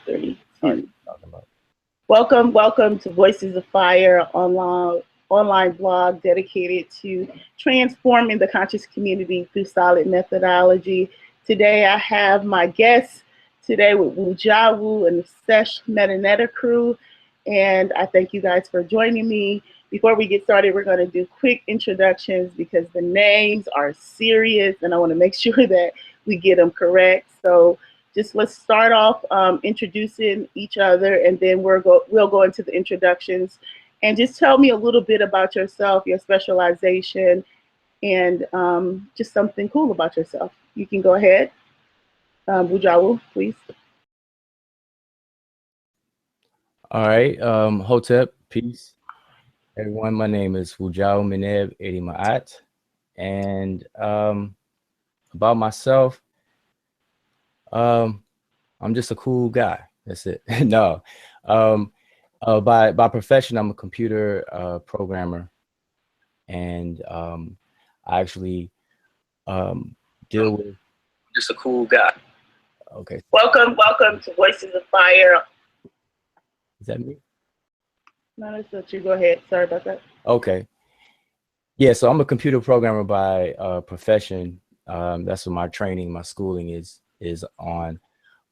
Three, two. Welcome to Voices of Fire, online blog dedicated to transforming the conscious community through solid methodology. Today I have my guests today with Wudjau and the Sesh Medew crew, and I thank you guys for joining me. Before we get started, we're going to do quick introductions because the names are serious and I want to make sure that we get them correct. So just let's start off introducing each other, and then we'll go into the introductions. And just tell me a little bit about yourself, your specialization, and just something cool about yourself. You can go ahead. Wudjau, please. All right. Hotep, peace. Everyone, my name is Wudjau Medew Edi Ma'at. And about myself, I'm just a cool guy. That's it. No. By profession, I'm a computer programmer, and I actually deal with just a cool guy. Okay. Welcome to Voices of Fire. Is that me? No, that's not you. Go ahead. Sorry about that. Okay. Yeah, so I'm a computer programmer by profession. That's what my training, my schooling is on.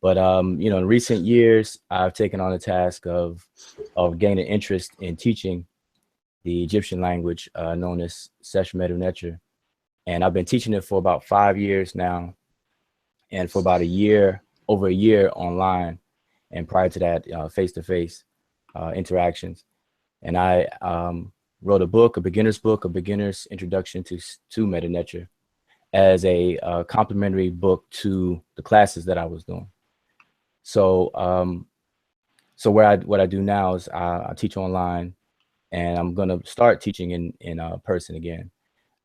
But you know, in recent years, I've taken on the task of gaining interest in teaching the Egyptian language known as Sesh Medew Netcher. And I've been teaching it for about 5 years now, and for about over a year online, and prior to that, face-to-face interactions. And I wrote a book, a beginner's introduction to Medew Netcher, as a complementary book to the classes that I was doing. So, what I do now is I teach online, and I'm gonna start teaching in person again.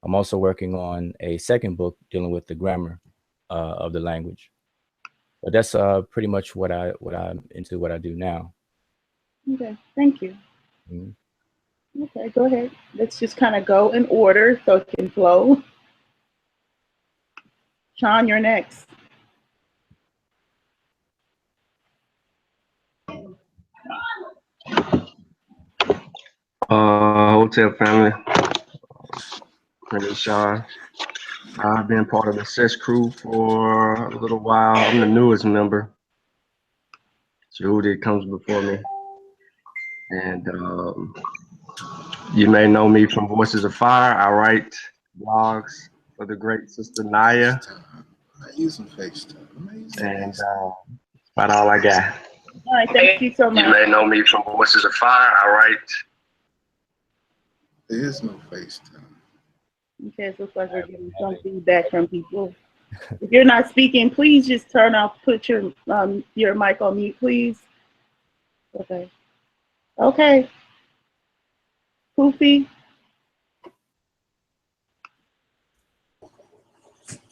I'm also working on a second book dealing with the grammar of the language. But that's pretty much what I'm into, what I do now. Okay, thank you. Mm-hmm. Okay, go ahead. Let's just kind of go in order so it can flow. Sean, you're next. Hotel family. My name is Sean. I've been part of the Sesh crew for a little while. I'm the newest member. Judy comes before me. And you may know me from Voices of Fire. I write blogs for the great sister Naya. I use some FaceTime. And that's about all I got. All right, thank you so much. You may know me from Voices of Fire. I write. There is no FaceTime. Okay, it looks like we're getting some feedback from people. If you're not speaking, please just turn off, put your mic on mute, please. Okay. Okay. Poofy.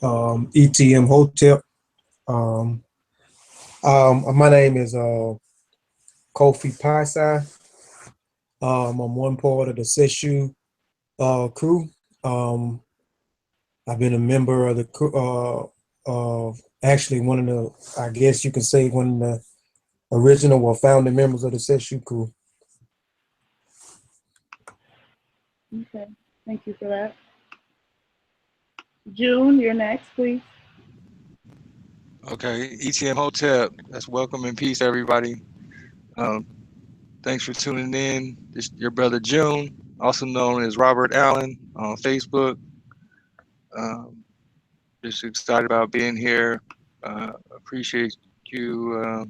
ETM Hotel. My name is Kofi Paisai. I'm one part of the Seshew crew. I've been a member of the crew, actually one of the, I guess you can say one of the original or founding members of the Seshew crew. Okay, thank you for that. June, you're next, please. Okay, ETM Hotel. That's welcome and peace, everybody. Thanks for tuning in. This is your brother June, also known as Robert Allen on Facebook. Just excited about being here. Appreciate you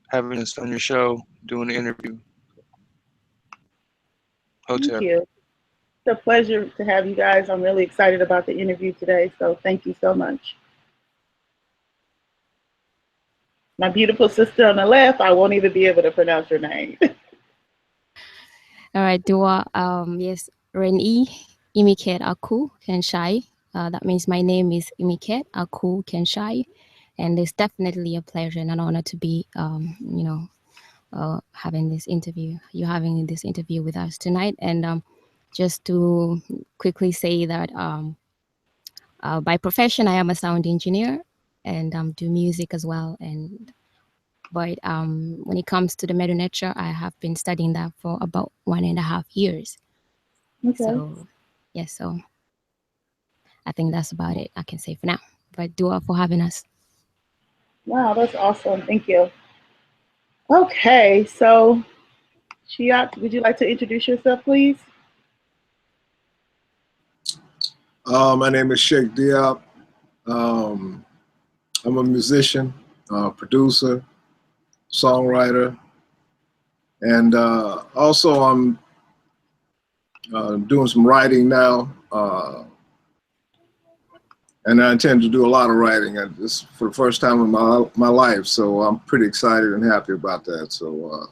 having us on your show, doing the interview. Hotel. Thank you. It's a pleasure to have you guys. I'm really excited about the interview today, so thank you so much. My beautiful sister on the left, I won't even be able to pronounce your name. All right, Dua, yes, Reni, Imiket Aku Kenshai. That means my name is Imiket Aku Kenshai, and it's definitely a pleasure and an honor to be, having this interview. You're having this interview with us tonight, and just to quickly say that by profession, I am a sound engineer, and do music as well, and But when it comes to the Medew Netcher, I have been studying that for about 1.5 years. Okay. So, yes, so I think that's about it I can say for now. But Dua for having us. Wow, that's awesome. Thank you. Okay, so Shiat, would you like to introduce yourself, please? My name is Sheikh Diop. I'm a musician, producer, songwriter, and also I'm doing some writing now. And I intend to do a lot of writing. This is for the first time in my life, so I'm pretty excited and happy about that. So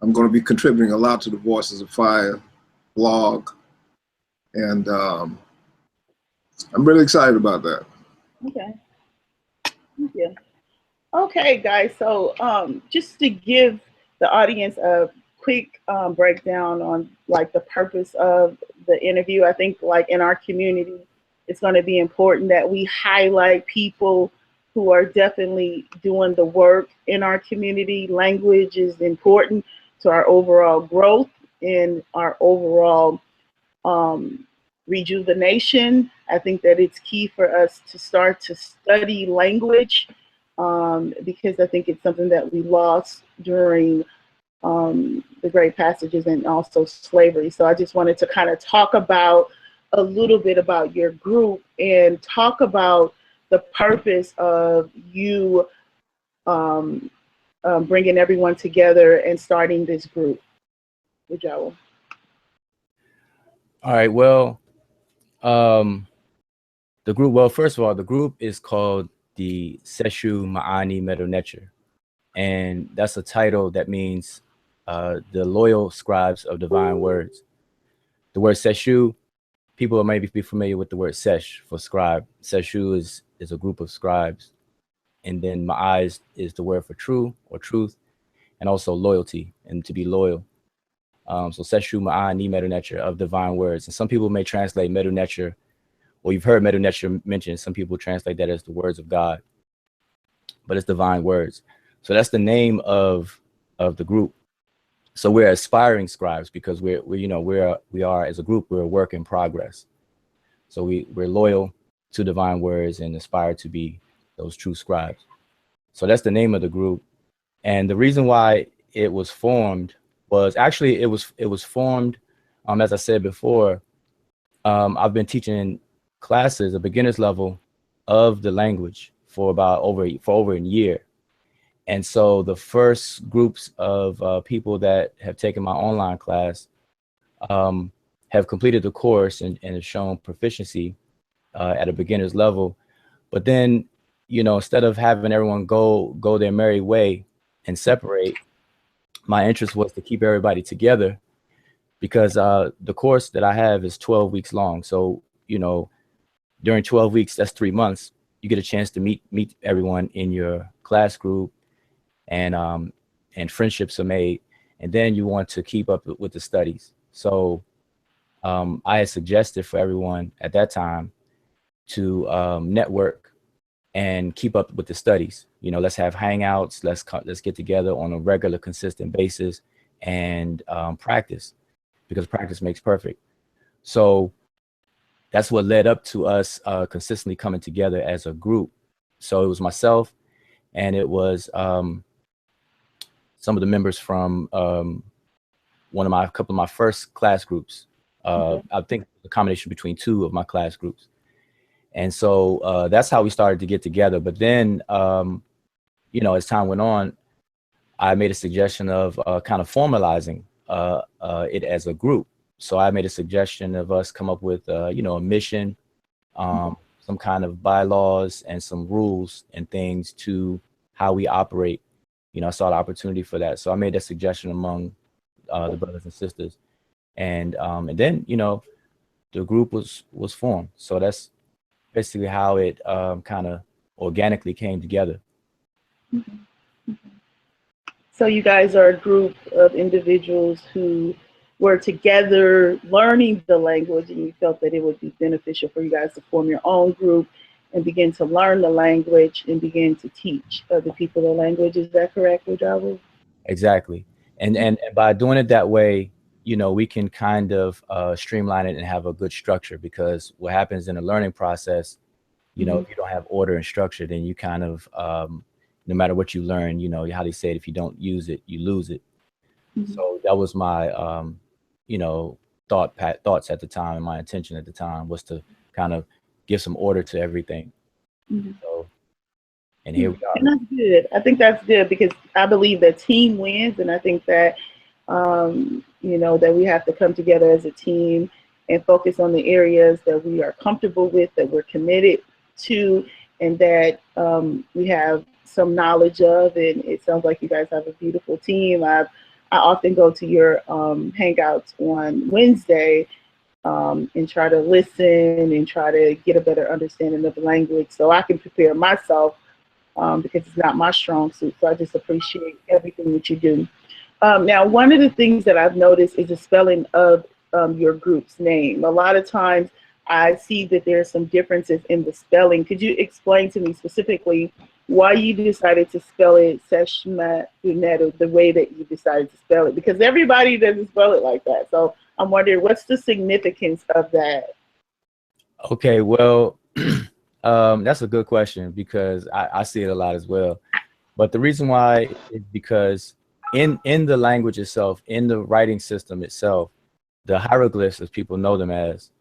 I'm going to be contributing a lot to the Voices of Fire blog, and I'm really excited about that. Okay. Thank you. Okay, guys. So just to give the audience a quick breakdown on like the purpose of the interview, I think like in our community, it's going to be important that we highlight people who are definitely doing the work in our community. Language is important to our overall growth and our overall rejuvenation. I think that it's key for us to start to study language because I think it's something that we lost during the Great Passages and also slavery. So I just wanted to kind of talk about a little bit about your group and talk about the purpose of you bringing everyone together and starting this group. Wudjau. All right. Well, the group. Well, first of all, the group is called the Seshew Ma'ani Medew Netcher, and that's a title that means the loyal scribes of divine words. The word Seshew, people may be familiar with the word Sesh for scribe. Seshew is a group of scribes, and then Ma'ai is the word for true or truth, and also loyalty and to be loyal. So Seshew Ma'ani Medew Netcher of divine words, and some people may translate Medew Netcher. Well, you've heard Medew Netcher mentioned. Some people translate that as the words of God, but it's divine words. So that's the name of the group. So we're aspiring scribes because we are as a group, we're a work in progress. So we're loyal to divine words and aspire to be those true scribes. So that's the name of the group. And the reason why it was formed was actually it was formed, as I said before, I've been teaching classes, a beginner's level of the language for over a year. And so the first groups of people that have taken my online class have completed the course and have shown proficiency at a beginner's level. But then, instead of having everyone go their merry way and separate, my interest was to keep everybody together because the course that I have is 12 weeks long. So, during 12 weeks, that's 3 months, you get a chance to meet everyone in your class group, and friendships are made, and then you want to keep up with the studies. So I had suggested for everyone at that time to network and keep up with the studies. Let's have hangouts, let's get together on a regular, consistent basis and practice, because practice makes perfect. So that's what led up to us consistently coming together as a group. So it was myself, and it was some of the members from a couple of my first class groups. I think a combination between two of my class groups. And so that's how we started to get together. But then, as time went on, I made a suggestion of kind of formalizing it as a group. So I made a suggestion of us come up with, a mission, some kind of bylaws and some rules and things to how we operate. I saw the opportunity for that. So I made that suggestion among the brothers and sisters. And then, the group was formed. So that's basically how it kind of organically came together. So you guys are a group of individuals who were together learning the language, and you felt that it would be beneficial for you guys to form your own group and begin to learn the language and begin to teach other people the language. Is that correct, Wudjau? Exactly. And by doing it that way, you know, we can kind of streamline it and have a good structure, because what happens in the learning process, you know, if you don't have order and structure, then you kind of, no matter what you learn, you know, how they say it, if you don't use it, you lose it. So that was my, you know, thoughts at the time, and my intention at the time was to kind of give some order to everything. So, and here we are. And that's good. I think that's good, because I believe that team wins, and I think that, you know, that we have to come together as a team and focus on the areas that we are comfortable with, that we're committed to, and that we have some knowledge of. And it sounds like you guys have a beautiful team. I often go to your hangouts on Wednesday and try to listen and try to get a better understanding of the language, so I can prepare myself, because it's not my strong suit. So I just appreciate everything that you do. Now, one of the things that I've noticed is the spelling of your group's name. A lot of times I see that there are some differences in the spelling. Could you explain to me specifically why you decided to spell it Seshew, the way that you decided to spell it? Because everybody doesn't spell it like that. So I'm wondering, what's the significance of that? Okay, well, that's a good question, because I see it a lot as well. But the reason why is because in the language itself, in the writing system itself, the hieroglyphs, as people know them as,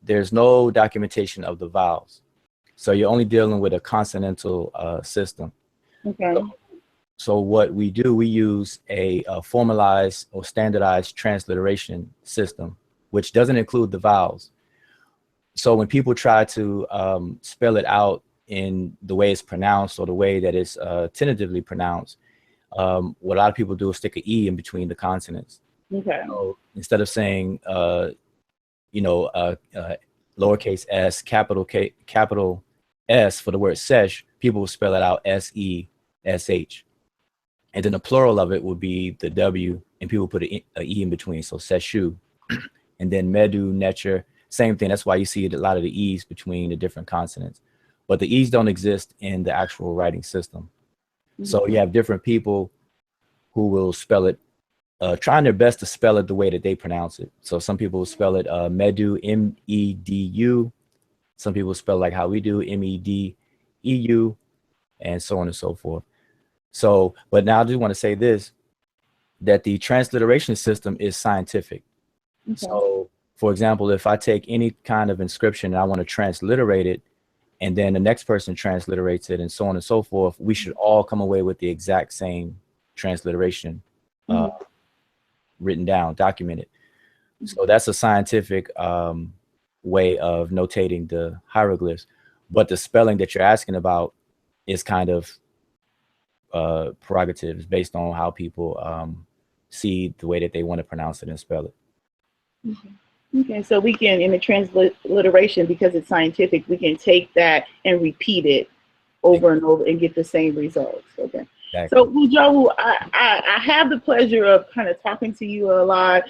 there's no documentation of the vowels. So you're only dealing with a consonantal system. Okay. So what we do, we use a formalized or standardized transliteration system, which doesn't include the vowels. So when people try to spell it out in the way it's pronounced, or the way that it's tentatively pronounced, what a lot of people do is stick an E in between the consonants. Okay. So instead of saying, you know, lowercase s, capital K, capital S for the word sesh, people will spell it out S-E-S-H. And then the plural of it would be the W, and people put an E in between, so Seshew. And then Medew, Netcher, same thing. That's why you see a lot of the E's between the different consonants. But the E's don't exist in the actual writing system. So you have different people who will spell it, trying their best to spell it the way that they pronounce it. So some people will spell it Medew, M-E-D-U. Some people spell like how we do, M-E-D-E-U, and so on and so forth. So, but now I do want to say this, that the transliteration system is scientific. Okay. So, for example, if I take any kind of inscription and I want to transliterate it, and then the next person transliterates it, and so on and so forth, we should all come away with the exact same transliteration written down, documented. So that's a scientific way of notating the hieroglyphs. But the spelling that you're asking about is kind of prerogatives based on how people see the way that they want to pronounce it and spell it. Okay, so we can, in the transliteration, because it's scientific, we can take that and repeat it over and over and get the same results. Okay. Exactly. So Wudjau, I have the pleasure of kind of talking to you a lot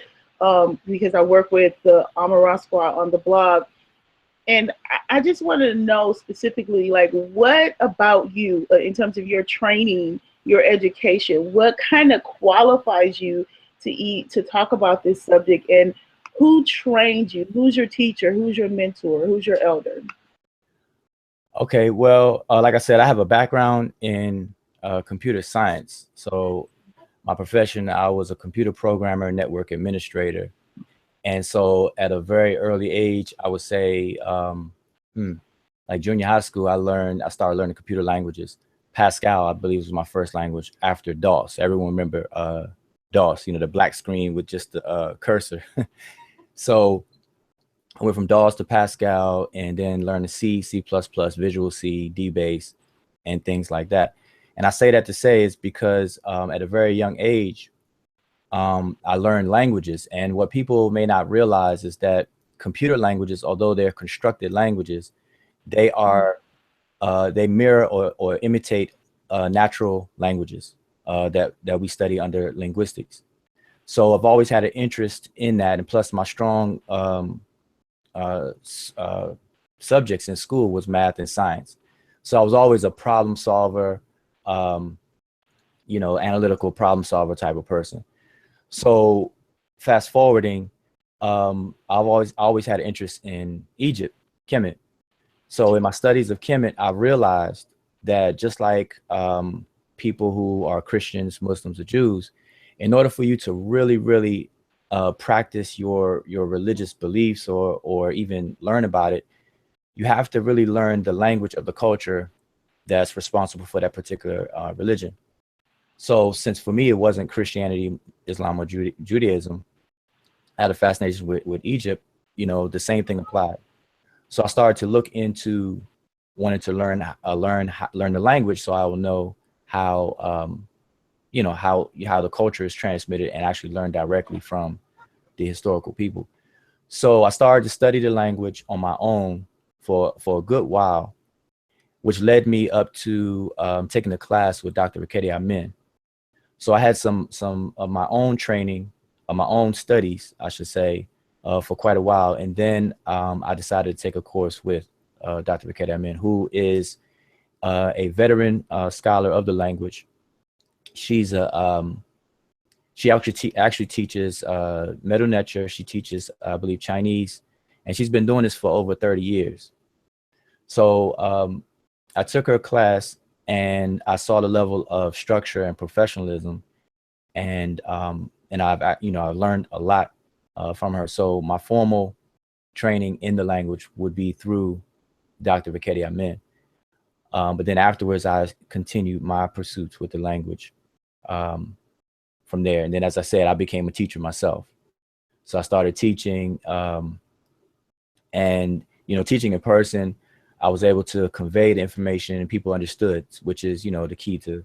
because I work with the Amara Squad on the blog. And I just want to know specifically, like, what about you in terms of your training, your education, what kind of qualifies you to talk about this subject, and who trained you? Who's your teacher? Who's your mentor? Who's your elder? Okay, well, like I said, I have a background in computer science. So my profession, I was a computer programmer, network administrator. And so at a very early age, I would say, like junior high school, I started learning computer languages. Pascal, I believe, was my first language after DOS. Everyone remember DOS, you know, the black screen with just the cursor. So I went from DOS to Pascal, and then learned C, C++, Visual C, DBase, and things like that. And I say that to say is because at a very young age, I learned languages. And what people may not realize is that computer languages, although they're constructed languages, they are they mirror or imitate natural languages that we study under linguistics. So I've always had an interest in that, and plus my strong subjects in school was math and science. So I was always a problem solver, you know, analytical problem solver type of person. So fast forwarding, I've always had an interest in Egypt, Kemet. So in my studies of Kemet, I realized that just like people who are Christians, Muslims, or Jews, in order for you to really practice your religious beliefs or even learn about it, you have to really learn the language of the culture that's responsible for that particular religion. So since for me, it wasn't Christianity, Islam, or Judaism, I had a fascination with Egypt, you know, the same thing applied. So I started to look into wanting to learn the language, so I will know how, you know, how the culture is transmitted and actually learn directly from the historical people. So I started to study the language on my own for a good while, which led me up to taking a class with Dr. Rikedi Amin. So I had some of my own training, of my own studies, I should say, for quite a while. And then I decided to take a course with Dr. Rikedi Amin, who is a veteran scholar of the language. She's she actually teaches Medew Netcher. She teaches, I believe, Chinese, and she's been doing this for over 30 years. So I took her class and I saw the level of structure and professionalism, and I've learned a lot from her. So my formal training in the language would be through Dr. Rikedi Amin. But then afterwards, I continued my pursuits with the language from there. And then, as I said, I became a teacher myself. So I started teaching, and, you know, teaching in person, I was able to convey the information and people understood, which is, you know, the key to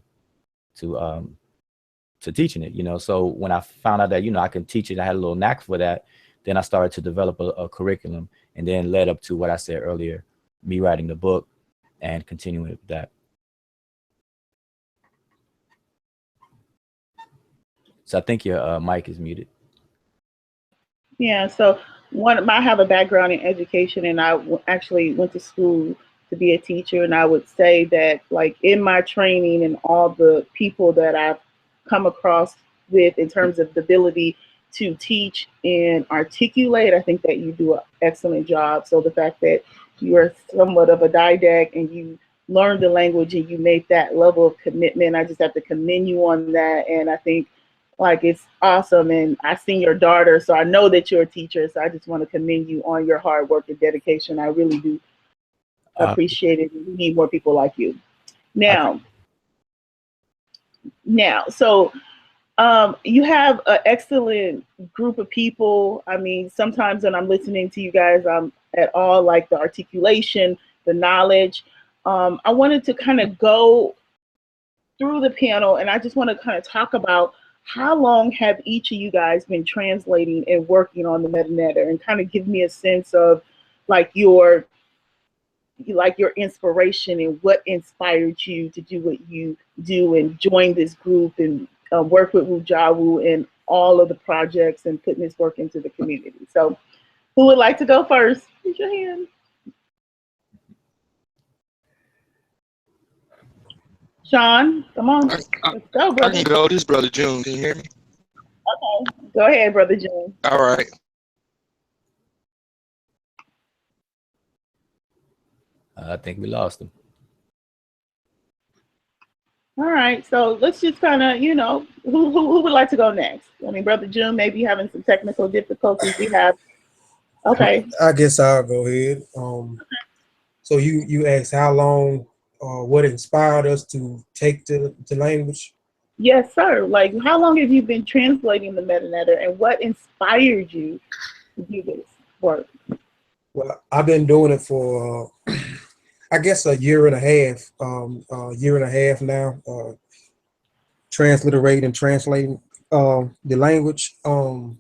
teaching it, you know. So when I found out that, you know, I can teach it, I had a little knack for that, then I started to develop a curriculum, and then led up to what I said earlier, me writing the book and continuing with that. So I think your mic is muted. Yeah, so I have a background in education, and I actually went to school to be a teacher. And I would say that, like, in my training and all the people that I've come across with in terms of the ability to teach and articulate, I think that you do an excellent job. So the fact that you are somewhat of a didact and you learned the language and you made that level of commitment, I just have to commend you on that. And I think, like, it's awesome. And I've seen your daughter, so I know that you're a teacher. So I just want to commend you on your hard work and dedication. I really do appreciate it. We need more people like you. Now, so you have an excellent group of people. I mean, sometimes when I'm listening to you guys, I'm at all like the articulation, the knowledge. I wanted to kind of go through the panel, and I just want to kind of talk about how long have each of you guys been translating and working on the MetaNetter, and kind of give me a sense of like your inspiration and what inspired you to do what you do and join this group and work with Wudjau and all of the projects and putting this work into the community. So who would like to go first? Raise your hand. Sean, come on. Let's go, brother. I can go. This is Brother June. Can you hear me? Okay. Go ahead, Brother June. All right. I think we lost him. All right, so let's just kind of, you know, who would like to go next? I mean, Brother June may be having some technical difficulties. We have, okay. I guess I'll go ahead. So you asked how long, what inspired us to take the language? Yes, sir. Like, how long have you been translating the MetaNetter, and what inspired you to do this work? Well, I've been doing it for, I guess, a year and a half now, transliterating and translating the language. Took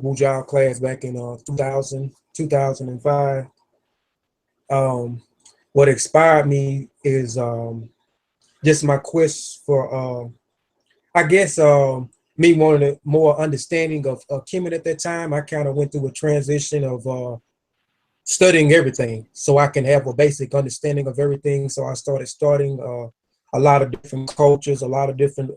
Wudjau class back in 2005. What inspired me is just my quest for, I guess, me wanting more understanding of Kemet at that time. I kind of went through a transition of studying everything so I can have a basic understanding of everything. So I started studying a lot of different cultures, a lot of different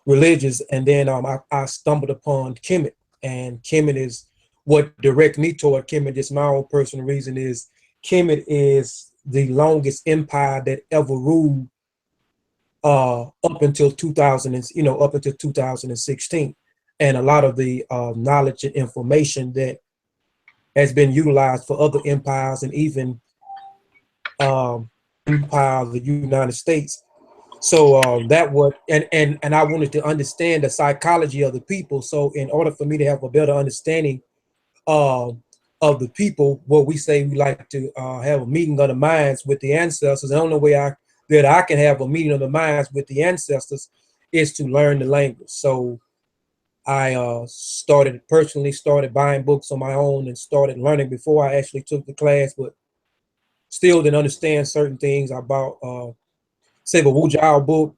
religions, and then I stumbled upon Kemet, and Kemet is what directed me toward Kemet. Just my own personal reason is Kemet is the longest empire that ever ruled up until 2000, up until 2016, and a lot of the knowledge and information that has been utilized for other empires and even empire of the United States. So that would, and I wanted to understand the psychology of the people. So in order for me to have a better understanding of the people, what we say we like to have a meeting of the minds with the ancestors. The only way that I can have a meeting of the minds with the ancestors is to learn the language. So I personally started buying books on my own and started learning before I actually took the class, but still didn't understand certain things about say the Wudjau book,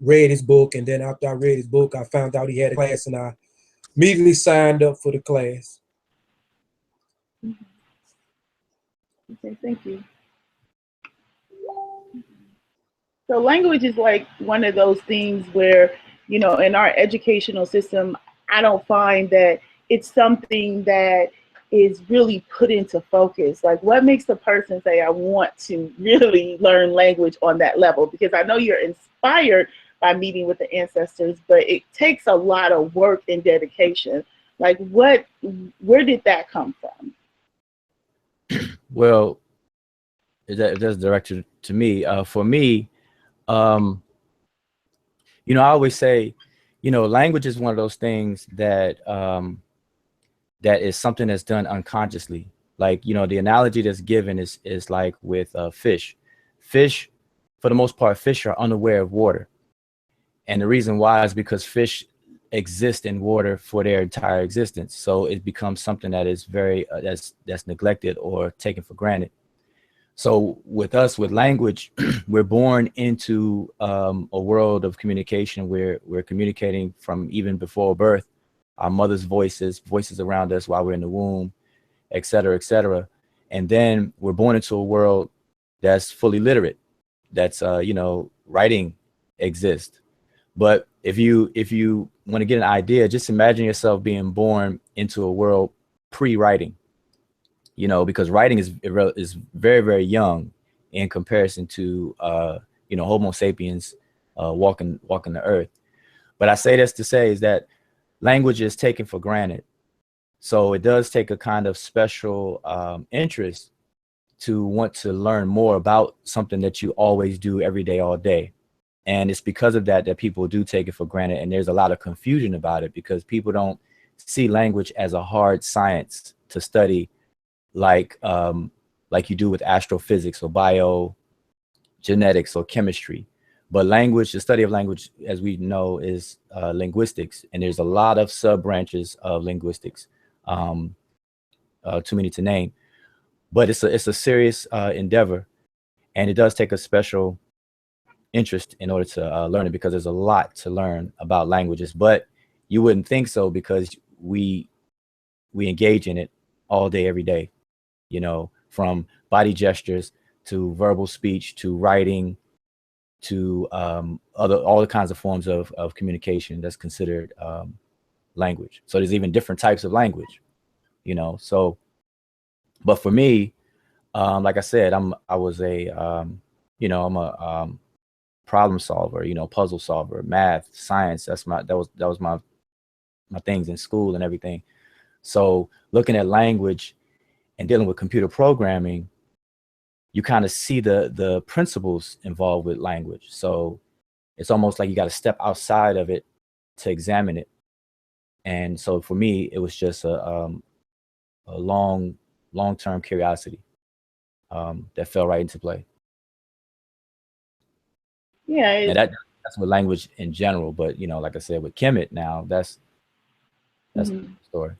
read his book, and then after I read his book, I found out he had a class, and I immediately signed up for the class. Okay, thank you. So language is like one of those things where, in our educational system, I don't find that it's something that is really put into focus. Like, what makes the person say, I want to really learn language on that level? Because I know you're inspired by meeting with the ancestors, but it takes a lot of work and dedication. Like, where did that come from? Well, that's directed to me. For me, I always say, language is one of those things that that is something that's done unconsciously. Like, the analogy that's given is like with fish. Fish, for the most part, fish are unaware of water. And the reason why is because fish exist in water for their entire existence. So it becomes something that is very, that's neglected or taken for granted. So with us, with language, we're born into a world of communication where we're communicating from even before birth, our mother's voices around us while we're in the womb, et cetera, et cetera. And then we're born into a world that's fully literate, that's, writing exists. But if you want to get an idea, just imagine yourself being born into a world pre-writing, because writing is very, very young in comparison to, Homo sapiens walking the earth. But I say this to say is that language is taken for granted. So it does take a kind of special interest to want to learn more about something that you always do every day, all day. And it's because of that people do take it for granted. And there's a lot of confusion about it because people don't see language as a hard science to study like you do with astrophysics or biogenetics or chemistry. But language, the study of language, as we know, is linguistics. And there's a lot of sub branches of linguistics, too many to name. But it's a serious endeavor. And it does take a special interest in order to learn it, because there's a lot to learn about languages. But you wouldn't think so, because we engage in it all day, every day, from body gestures to verbal speech to writing to all the kinds of forms of communication that's considered language. So there's even different types of language, so, but for me, like I said, I'm a problem solver, puzzle solver, math, science. That was my things in school and everything. So looking at language and dealing with computer programming, you kind of see the principles involved with language. So it's almost like you got to step outside of it to examine it. And so for me, it was just a long-term curiosity that fell right into play. Yeah, and that's with language in general. But like I said, with Kemet now, that's the story.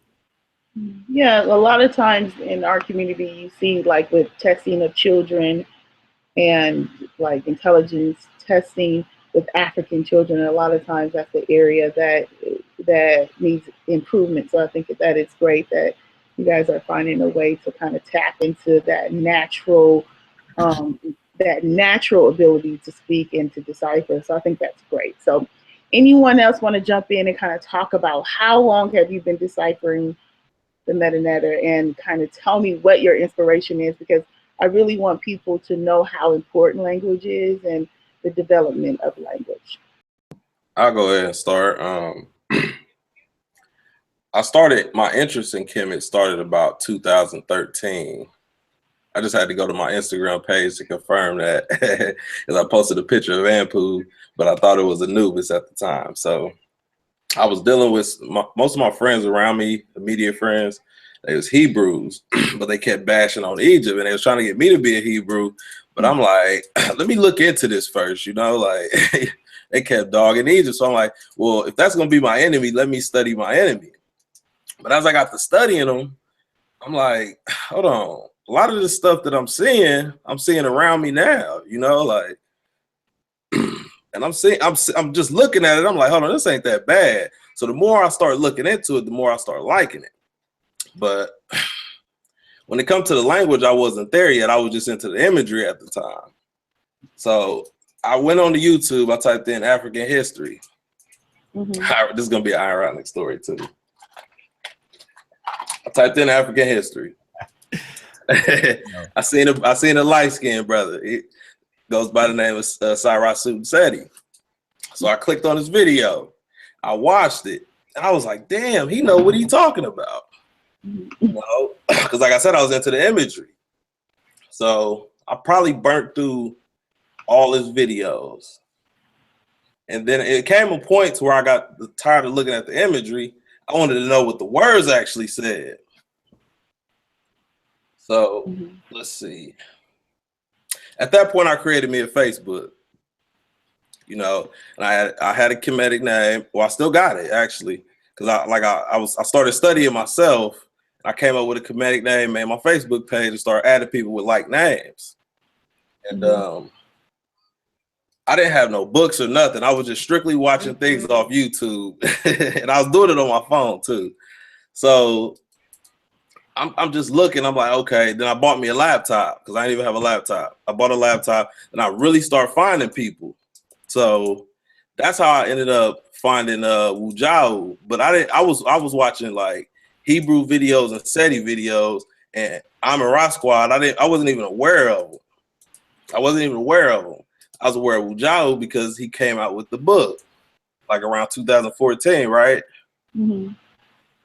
Yeah, a lot of times in our community, you see like with testing of children and like intelligence testing, with African children. And a lot of times that's the area that needs improvement. So I think that it's great that you guys are finding a way to kind of tap into that natural ability to speak and to decipher. So I think that's great. So anyone else want to jump in and kind of talk about how long have you been deciphering the MetaNetter, and kind of tell me what your inspiration is, because I really want people to know how important language is and the development of language. I'll go ahead and start. I started, my interest in Kemet started about 2013. I just had to go to my Instagram page to confirm that, because I posted a picture of Ampu, but I thought it was Anubis at the time. So I was dealing with most of my friends around me, immediate friends, they was Hebrews, but they kept bashing on Egypt, and they was trying to get me to be a Hebrew. But I'm like, let me look into this first, you know, like they kept dogging Egypt. So I'm like, well, if that's going to be my enemy, let me study my enemy. But as I got to studying them, I'm like, hold on. A lot of the stuff that I'm seeing around me now, you know, like, and I'm just looking at it. I'm like, hold on, this ain't that bad. So the more I start looking into it, the more I start liking it. But when it comes to the language, I wasn't there yet. I was just into the imagery at the time. So I went on to YouTube. I typed in African history. Mm-hmm. This is gonna be an ironic story too. I typed in African history. I seen a light-skinned brother. He goes by the name of Cyrus Seti. So I clicked on his video. I watched it, and I was like, damn, he know what he talking about. You know, because like I said, I was into the imagery. So I probably burnt through all his videos. And then it came a point to where I got tired of looking at the imagery. I wanted to know what the words actually said. So let's see. At that point, I created me a Facebook, you know, and I had a Kemetic name. Well, I still got it actually, because I started studying myself. I came up with a Kemetic name, made my Facebook page, and started adding people with like names. And I didn't have no books or nothing. I was just strictly watching things off YouTube, and I was doing it on my phone too. So I'm just looking. I'm like, okay. Then I bought me a laptop because I didn't even have a laptop. I bought a laptop, and I really start finding people. So that's how I ended up finding Wudjau. But I was watching like Hebrew videos and SETI videos, and I'm a Rock Squad. I wasn't even aware of them. I was aware of Wudjau because he came out with the book like around 2014, right? Mm-hmm.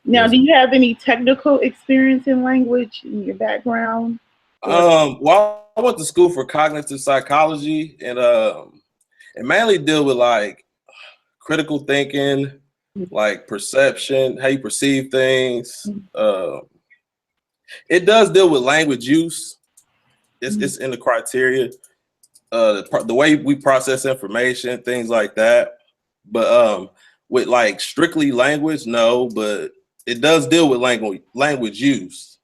Now, do you have any technical experience in language in your background? Well, I went to school for cognitive psychology, and mainly deal with like critical thinking, like perception, how you perceive things. It does deal with language use. It's in the criteria, the way we process information, things like that. But with like strictly language, no, but it does deal with language use.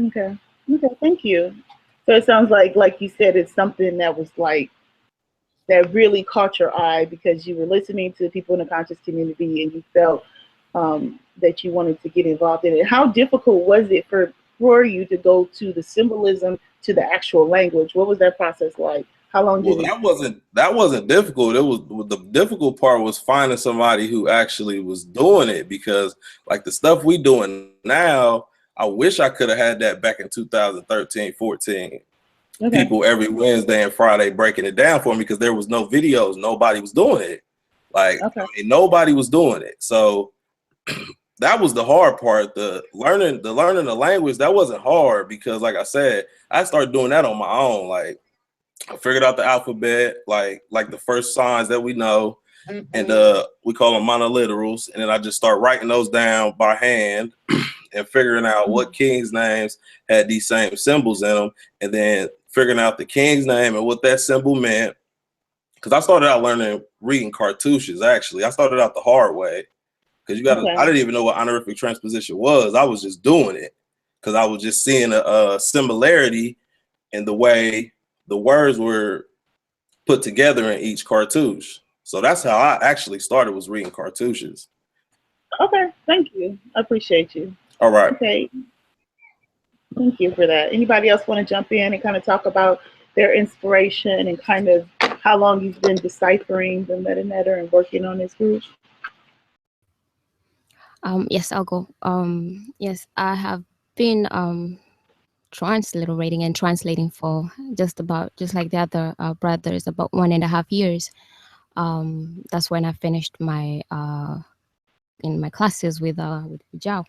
Okay, thank you. So it sounds like you said, it's something that was like, that really caught your eye because you were listening to people in the conscious community and you felt that you wanted to get involved in it. How difficult was it for you to go to the symbolism to the actual language? What was that process like? How long did that wasn't difficult. It was, the difficult part was finding somebody who actually was doing it, because like the stuff we doing now, I wish I could have had that back in 2013, 14. Okay. People every Wednesday and Friday breaking it down for me, because there was no videos. Nobody was doing it. Like, I mean, nobody was doing it. So that was the hard part. The learning the language, that wasn't hard, because like I said, I started doing that on my own. Like, I figured out the alphabet, like the first signs that we know, and we call them monoliterals, and then I just start writing those down by hand and figuring out what king's names had these same symbols in them, and then figuring out the king's name and what that symbol meant. Because I started out reading cartouches. Actually, I started out the hard way, because you got I didn't even know what honorific transposition was. I was just doing it because I was just seeing a similarity in the way the words were put together in each cartouche. So that's how I actually started, was reading cartouches. Okay, thank you. I appreciate you. All right. Okay, thank you for that. Anybody else want to jump in and kind of talk about their inspiration and kind of how long you've been deciphering the MetaNetter and working on this group? Yes, I'll go. Yes, I have been transliterating and translating for just like the other brothers, about 1.5 years. That's when I finished my in my classes with Wudjau,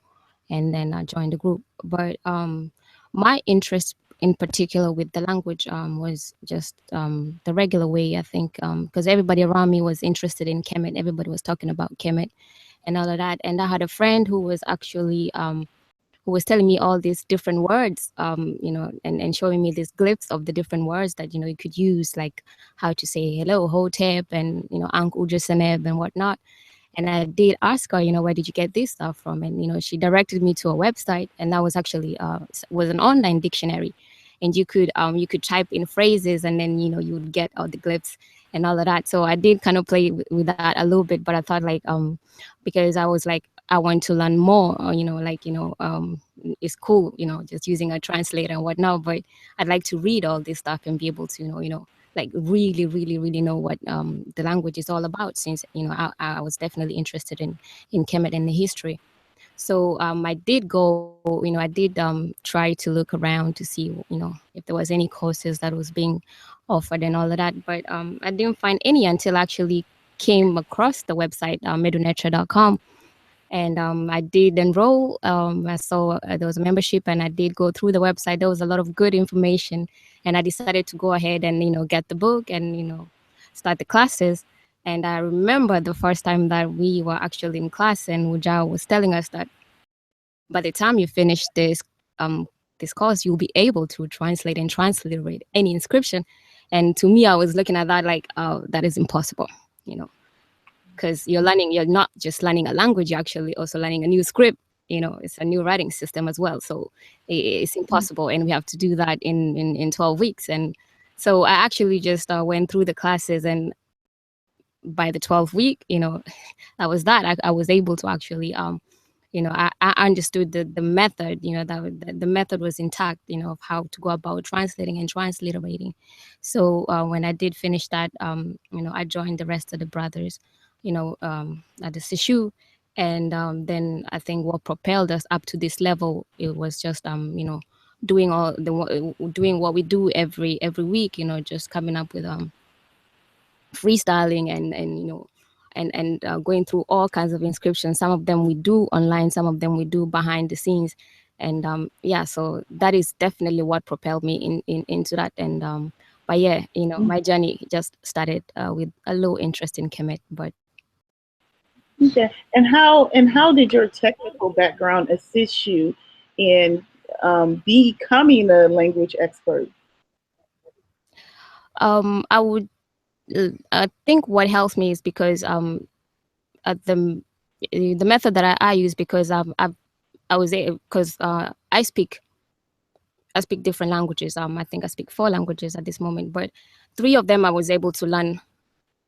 and then I joined the group. But my interest in particular with the language was just the regular way, I think, because everybody around me was interested in Kemet. Everybody was talking about Kemet and all of that. And I had a friend who was actually who was telling me all these different words, you know, and showing me these glyphs of the different words that, you know, you could use, like how to say hello, Hotep, and, you know, Ankh Ujasaneb and whatnot. And I did ask her, you know, where did you get this stuff from? And, you know, she directed me to a website, and that was actually was an online dictionary. And you could type in phrases, and then, you know, you would get all the glyphs and all of that. So I did kind of play with that a little bit, but I thought, like, because I was like, I want to learn more, you know, like, you know, it's cool, you know, just using a translator and whatnot, but I'd like to read all this stuff and be able to, you know, like really know what the language is all about, since, you know, I was definitely interested in Kemet and the history. So I did go, you know, I did try to look around to see, you know, if there was any courses that was being offered and all of that, but I didn't find any until I actually came across the website, Netcher.com. And I did enroll. I saw there was a membership, and I did go through the website. There was a lot of good information, and I decided to go ahead and, you know, get the book and, you know, start the classes. And I remember the first time that we were actually in class, and Wudjau was telling us that by the time you finish this course, you'll be able to translate and transliterate any inscription. And to me, I was looking at that like, oh, that is impossible, you know. Because you're not just learning a language, you're actually also learning a new script. You know, it's a new writing system as well. So it's impossible. And we have to do that in 12 weeks. And so I actually just went through the classes, and by the 12th week, you know, that was that. I was able to actually, you know, I understood the method, you know, that the method was intact, you know, of how to go about translating and transliterating. So when I did finish that, you know, I joined the rest of the brothers, you know, at the Seshew. And then I think what propelled us up to this level, it was just, you know, doing what we do every week, you know, just coming up with freestyling and you know, and going through all kinds of inscriptions. Some of them we do online, some of them we do behind the scenes. And yeah, so that is definitely what propelled me into that. And but yeah, you know, my journey just started with a low interest in Kemet, but Okay. And how did your technical background assist you in becoming a language expert? I think what helps me is because the method that I use, because I speak different languages. I think I speak 4 languages at this moment, but 3 of them I was able to learn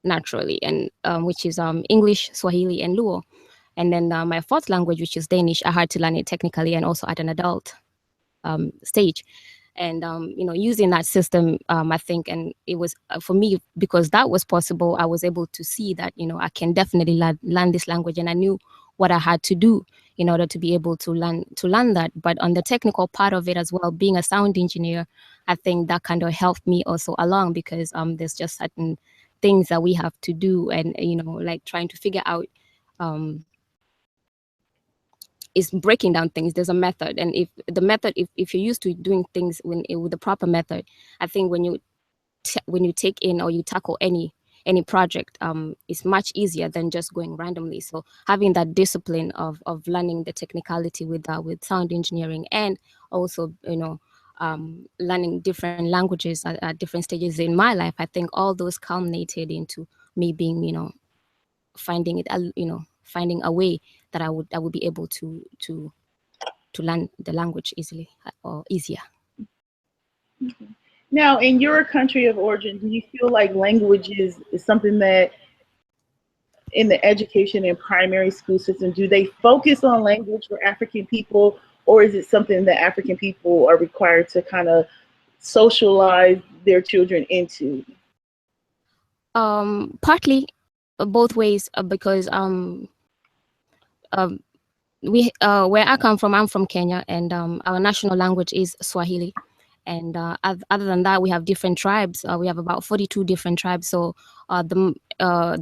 naturally, and which is English, Swahili, and Luo. And then my 4th language, which is Danish, I had to learn it technically and also at an adult stage. And you know, using that system, I think, and it was for me, because that was possible, I was able to see that, you know, I can definitely learn this language, and I knew what I had to do in order to be able to learn that. But on the technical part of it as well, being a sound engineer, I think that kind of helped me also along, because there's just certain things that we have to do, and, you know, like trying to figure out is breaking down things. There's a method, and if you're used to doing things with the proper method, I think when you take in or you tackle any project, it's much easier than just going randomly. So having that discipline of learning the technicality with sound engineering, and also, you know, learning different languages at different stages in my life, I think all those culminated into me being, you know, finding a way that I would be able to learn the language easily or easier. Okay. Now, in your country of origin, do you feel like language is something that in the education and primary school system, do they focus on language for African people, or is it something that African people are required to kind of socialize their children into? Partly both ways, because we where I come from, I'm from Kenya, and our national language is Swahili. And other than that, we have different tribes. We have about 42 different tribes. So the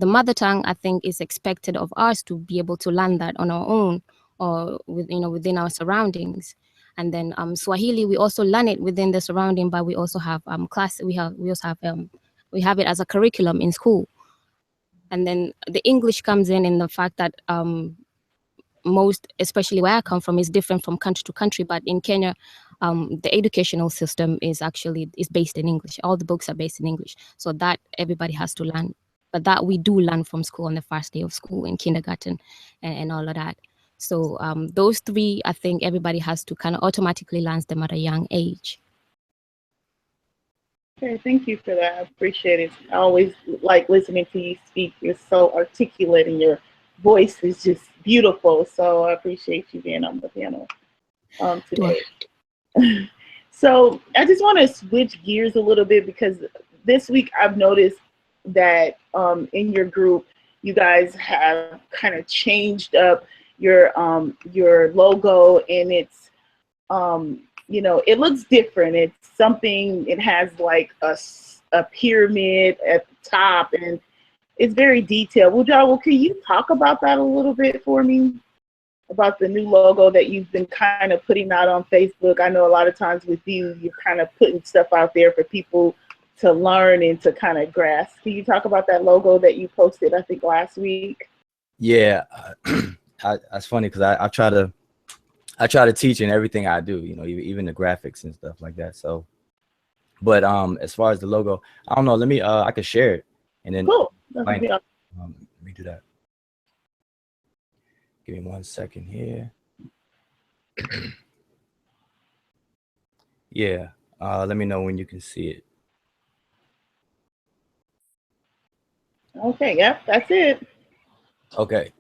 mother tongue, I think, is expected of us to be able to learn that on our own, or within our surroundings. And then Swahili, we also learn it within the surrounding, but we also have we have it as a curriculum in school. And then the English comes in the fact that most, especially where I come from, is different from country to country. But in Kenya, the educational system is based in English. All the books are based in English, so that everybody has to learn. But that we do learn from school on the first day of school, in kindergarten, and all of that. So those three, I think everybody has to kind of automatically learn them at a young age. Okay, thank you for that. I appreciate it. I always like listening to you speak. You're so articulate, and your voice is just beautiful. So I appreciate you being on the panel today. So I just want to switch gears a little bit, because this week I've noticed that in your group, you guys have kind of changed up your logo, and it's it looks different. It's something, it has like a pyramid at the top, and it's very detailed. Wudjau, can you talk about that a little bit for me? About the new logo that you've been kind of putting out on Facebook. I know a lot of times with you, you're kind of putting stuff out there for people to learn and to kind of grasp. Can you talk about that logo that you posted, I think, last week? Yeah, that's funny, because I try to teach in everything I do, even the graphics and stuff like that. So, but as far as the logo, I don't know. Let me I can share it, and then cool. Let me do that. Give me 1 second here. Yeah, let me know when you can see it. Okay, yep, that's it. Okay.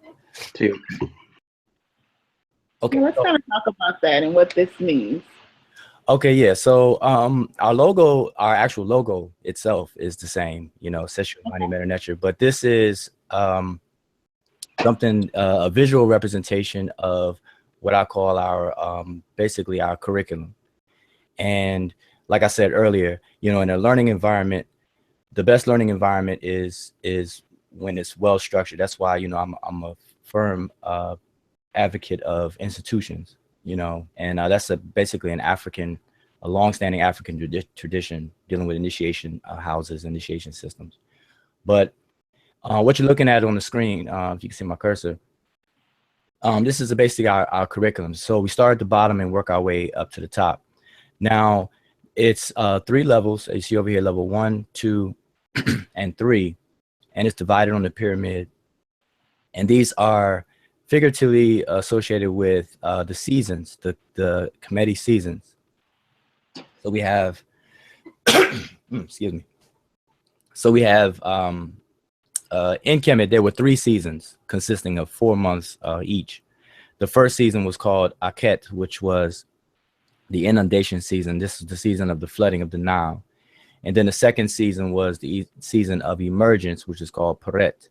Okay. Let's kind of talk about that and what this means. Okay, yeah. So our actual logo itself is the same, Seshew, Medew, Netcher, but this is something, a visual representation of what I call our basically our curriculum. And like I said earlier, in a learning environment, the best learning environment is when it's well structured. That's why I'm a firm advocate of institutions, and that's basically a long-standing African tradition dealing with initiation houses, initiation systems. But what you're looking at on the screen, if you can see my cursor, this is basically our curriculum. So we start at the bottom and work our way up to the top. Now, it's 3 levels. You see over here, level 1, 2, and 3, and it's divided on the pyramid. And these are figuratively associated with the seasons, the Kemetic seasons. So we have, excuse me. So we have in Kemet, there were 3 seasons consisting of 4 months each. The first season was called Aket, which was the inundation season. This is the season of the flooding of the Nile. And then the second season was the season of emergence, which is called Peret,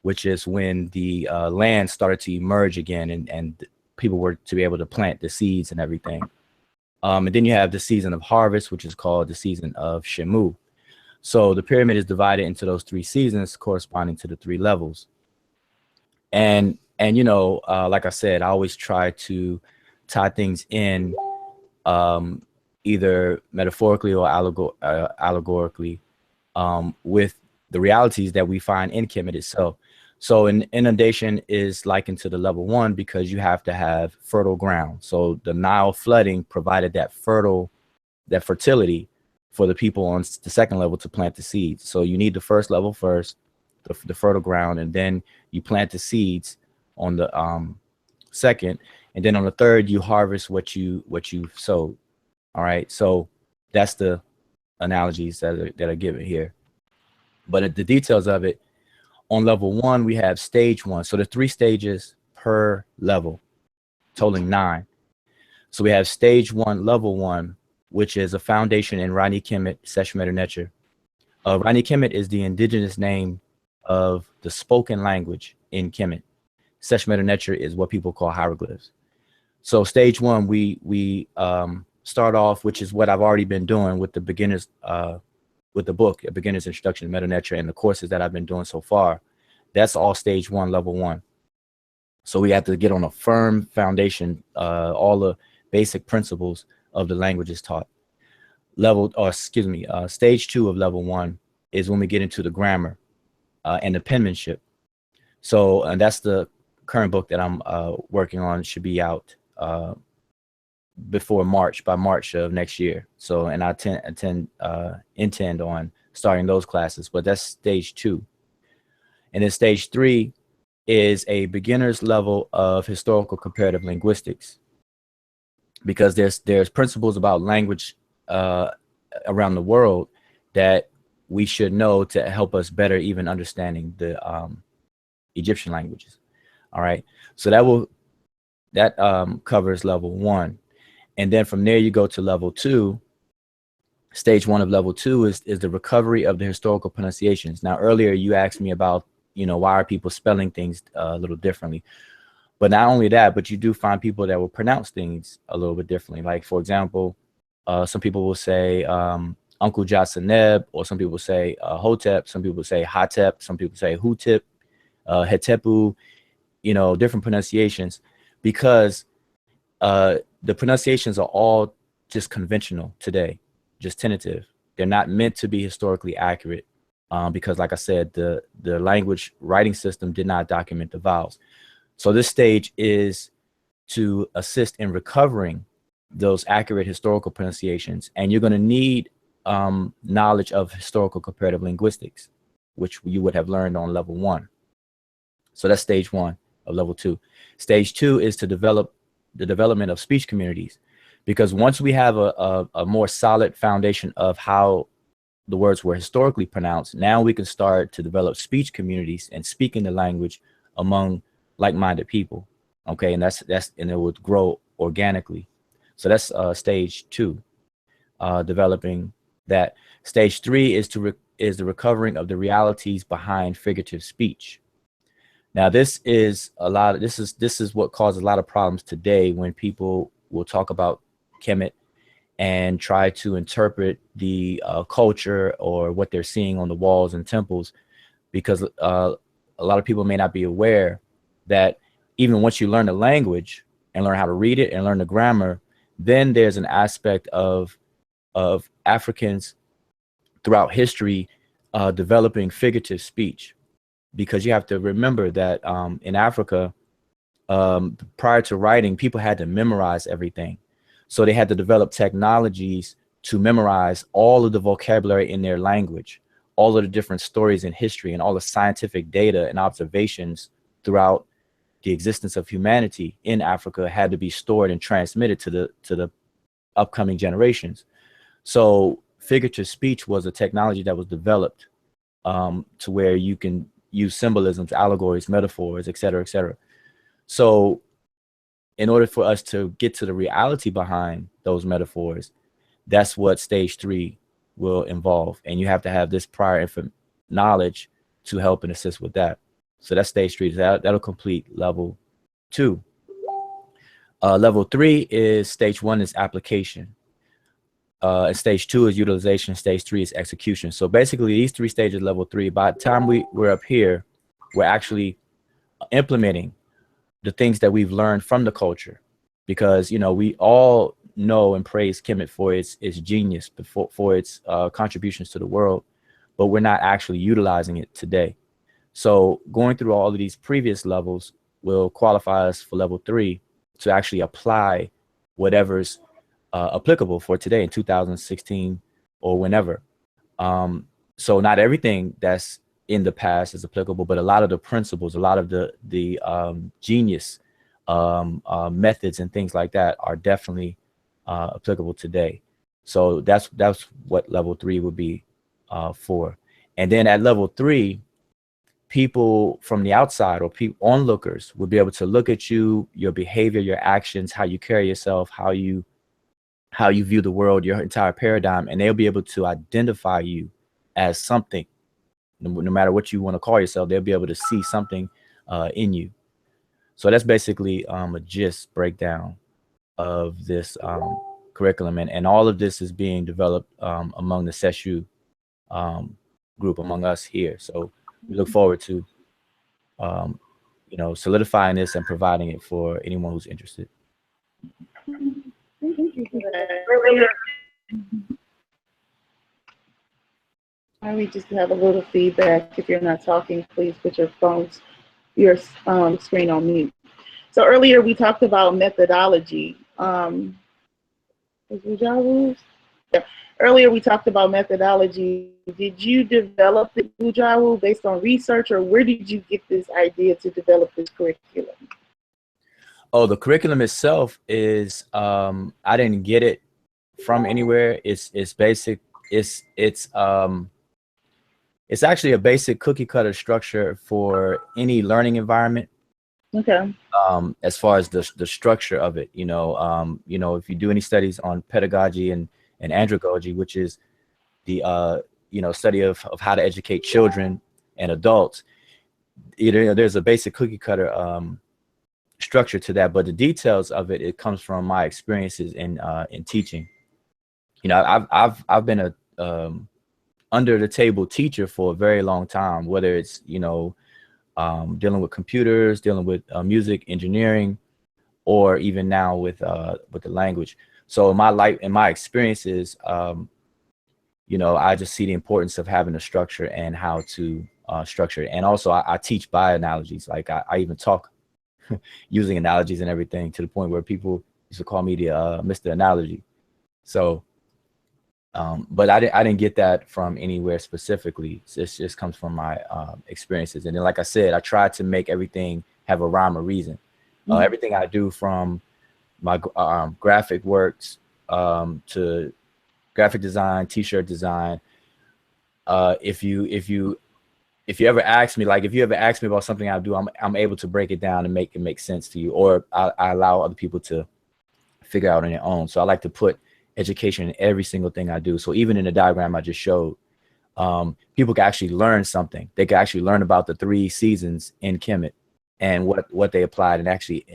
which is when the land started to emerge again, and people were to be able to plant the seeds and everything. And then you have the season of harvest, which is called the season of Shemu. So the pyramid is divided into those 3 seasons corresponding to the 3 levels. And like I said, I always try to tie things in either metaphorically or allegorically with the realities that we find in Kemet itself. So an inundation is likened to the level 1 because you have to have fertile ground. So the Nile flooding provided that fertility for the people on the second level to plant the seeds. So you need the first level first, the fertile ground, and then you plant the seeds on the second, and then on the third you harvest what you sowed. All right, so that's the analogies that are given here. But the details of it, on level 1, we have stage 1. So the 3 stages per level, totaling 9. So we have stage 1, level 1, which is a foundation in Rani Kemet, Sesh, Medew, Netcher. Rani Kemet is the indigenous name of the spoken language in Kemet. Sesh, Medew, Netcher is what people call hieroglyphs. So stage 1, we start off, which is what I've already been doing with the beginners, with the book, A Beginner's Introduction to Medew, Netcher, and the courses that I've been doing so far. That's all stage 1, level 1. So we have to get on a firm foundation, all the basic principles of the language is taught. Stage 2 of level 1 is when we get into the grammar and the penmanship. So, and that's the current book that I'm working on. It should be out before March, by March of next year. So, and I intend on starting those classes, but that's stage 2. And then stage 3 is a beginner's level of historical comparative linguistics, because there's principles about language around the world that we should know to help us better even understanding the Egyptian languages. All right, so that covers level 1. And then from there you go to level 2. Stage 1 of level 2 is the recovery of the historical pronunciations. Now, earlier you asked me about, why are people spelling things a little differently? But not only that, but you do find people that will pronounce things a little bit differently. Like, for example, some people will say Uncle Jasaneb, or some people say Hotep, some people say Hatep, some people say Hutep, Hetepu, different pronunciations, because the pronunciations are all just conventional today, just tentative. They're not meant to be historically accurate because, like I said, the language writing system did not document the vowels. So this stage is to assist in recovering those accurate historical pronunciations. And you're going to need knowledge of historical comparative linguistics, which you would have learned on level 1. So that's stage 1 of level 2. Stage 2 is to develop the development of speech communities, because once we have a more solid foundation of how the words were historically pronounced, now we can start to develop speech communities and speaking the language among like-minded people. Okay, and and it would grow organically. So that's stage 2, developing that. Stage 3 is the recovering of the realities behind figurative speech. Now, this is what causes a lot of problems today when people will talk about Kemet and try to interpret the culture or what they're seeing on the walls and temples, because a lot of people may not be aware that even once you learn the language and learn how to read it and learn the grammar, then there's an aspect of Africans throughout history developing figurative speech. Because you have to remember that in Africa, prior to writing, people had to memorize everything. So they had to develop technologies to memorize all of the vocabulary in their language, all of the different stories in history, and all the scientific data and observations throughout the existence of humanity in Africa had to be stored and transmitted to the upcoming generations. So figurative speech was a technology that was developed to where you can use symbolisms, allegories, metaphors, et cetera, et cetera. So in order for us to get to the reality behind those metaphors, that's what stage 3 will involve. And you have to have this prior knowledge to help and assist with that. So that's stage 3. That'll complete level 2. Level 3 is stage 1 is application. And stage 2 is utilization. Stage 3 is execution. So basically these 3 stages, level 3, by the time we're up here, we're actually implementing the things that we've learned from the culture, because, we all know and praise Kemet for its genius, for its contributions to the world, but we're not actually utilizing it today. So going through all of these previous levels will qualify us for level 3 to actually apply whatever's applicable for today in 2016 or whenever. So not everything that's in the past is applicable, but a lot of the principles, a lot of the genius methods and things like that are definitely applicable today. So that's what level 3 would be for. And then at level 3, people from the outside or people onlookers would be able to look at you, your behavior, your actions, how you carry yourself, how you view the world, your entire paradigm, and they'll be able to identify you as something. No matter what you want to call yourself, they'll be able to see something in you. So that's basically a gist breakdown of this curriculum, and all of this is being developed among the Seshew group, among us here. So we look forward to solidifying this and providing it for anyone who's interested. Thank you for that. We just have a little feedback. If you're not talking, please put your screen on mute. So earlier we talked about methodology. Earlier we talked about methodology. Did you develop the Wudjau based on research, or where did you get this idea to develop this curriculum? Oh, the curriculum itself is I didn't get it from anywhere. It's basic. It's actually a basic cookie cutter structure for any learning environment. Okay. As far as the structure of it, if you do any studies on pedagogy and andragogy, which is the study of how to educate children and adults, there's a basic cookie cutter structure to that, but the details of it comes from my experiences in teaching. I've been a under the table teacher for a very long time, whether it's dealing with computers, dealing with music engineering, or even now with the language. So in my experiences, I just see the importance of having a structure and how to structure it. And also I teach by analogies. Like I even talk using analogies and everything, to the point where people used to call me the Mr. Analogy. So but I didn't get that from anywhere specifically. It just comes from my experiences. And then, like I said, I try to make everything have a rhyme or reason. Everything I do, from my graphic works to graphic design, t-shirt design. If you ever ask me about something I do, I'm able to break it down and make it make sense to you, or I allow other people to figure out on their own. So I like to put education in every single thing I do. So even in the diagram I just showed, people can actually learn something. They can actually learn about the 3 seasons in Kemet and what they applied, and actually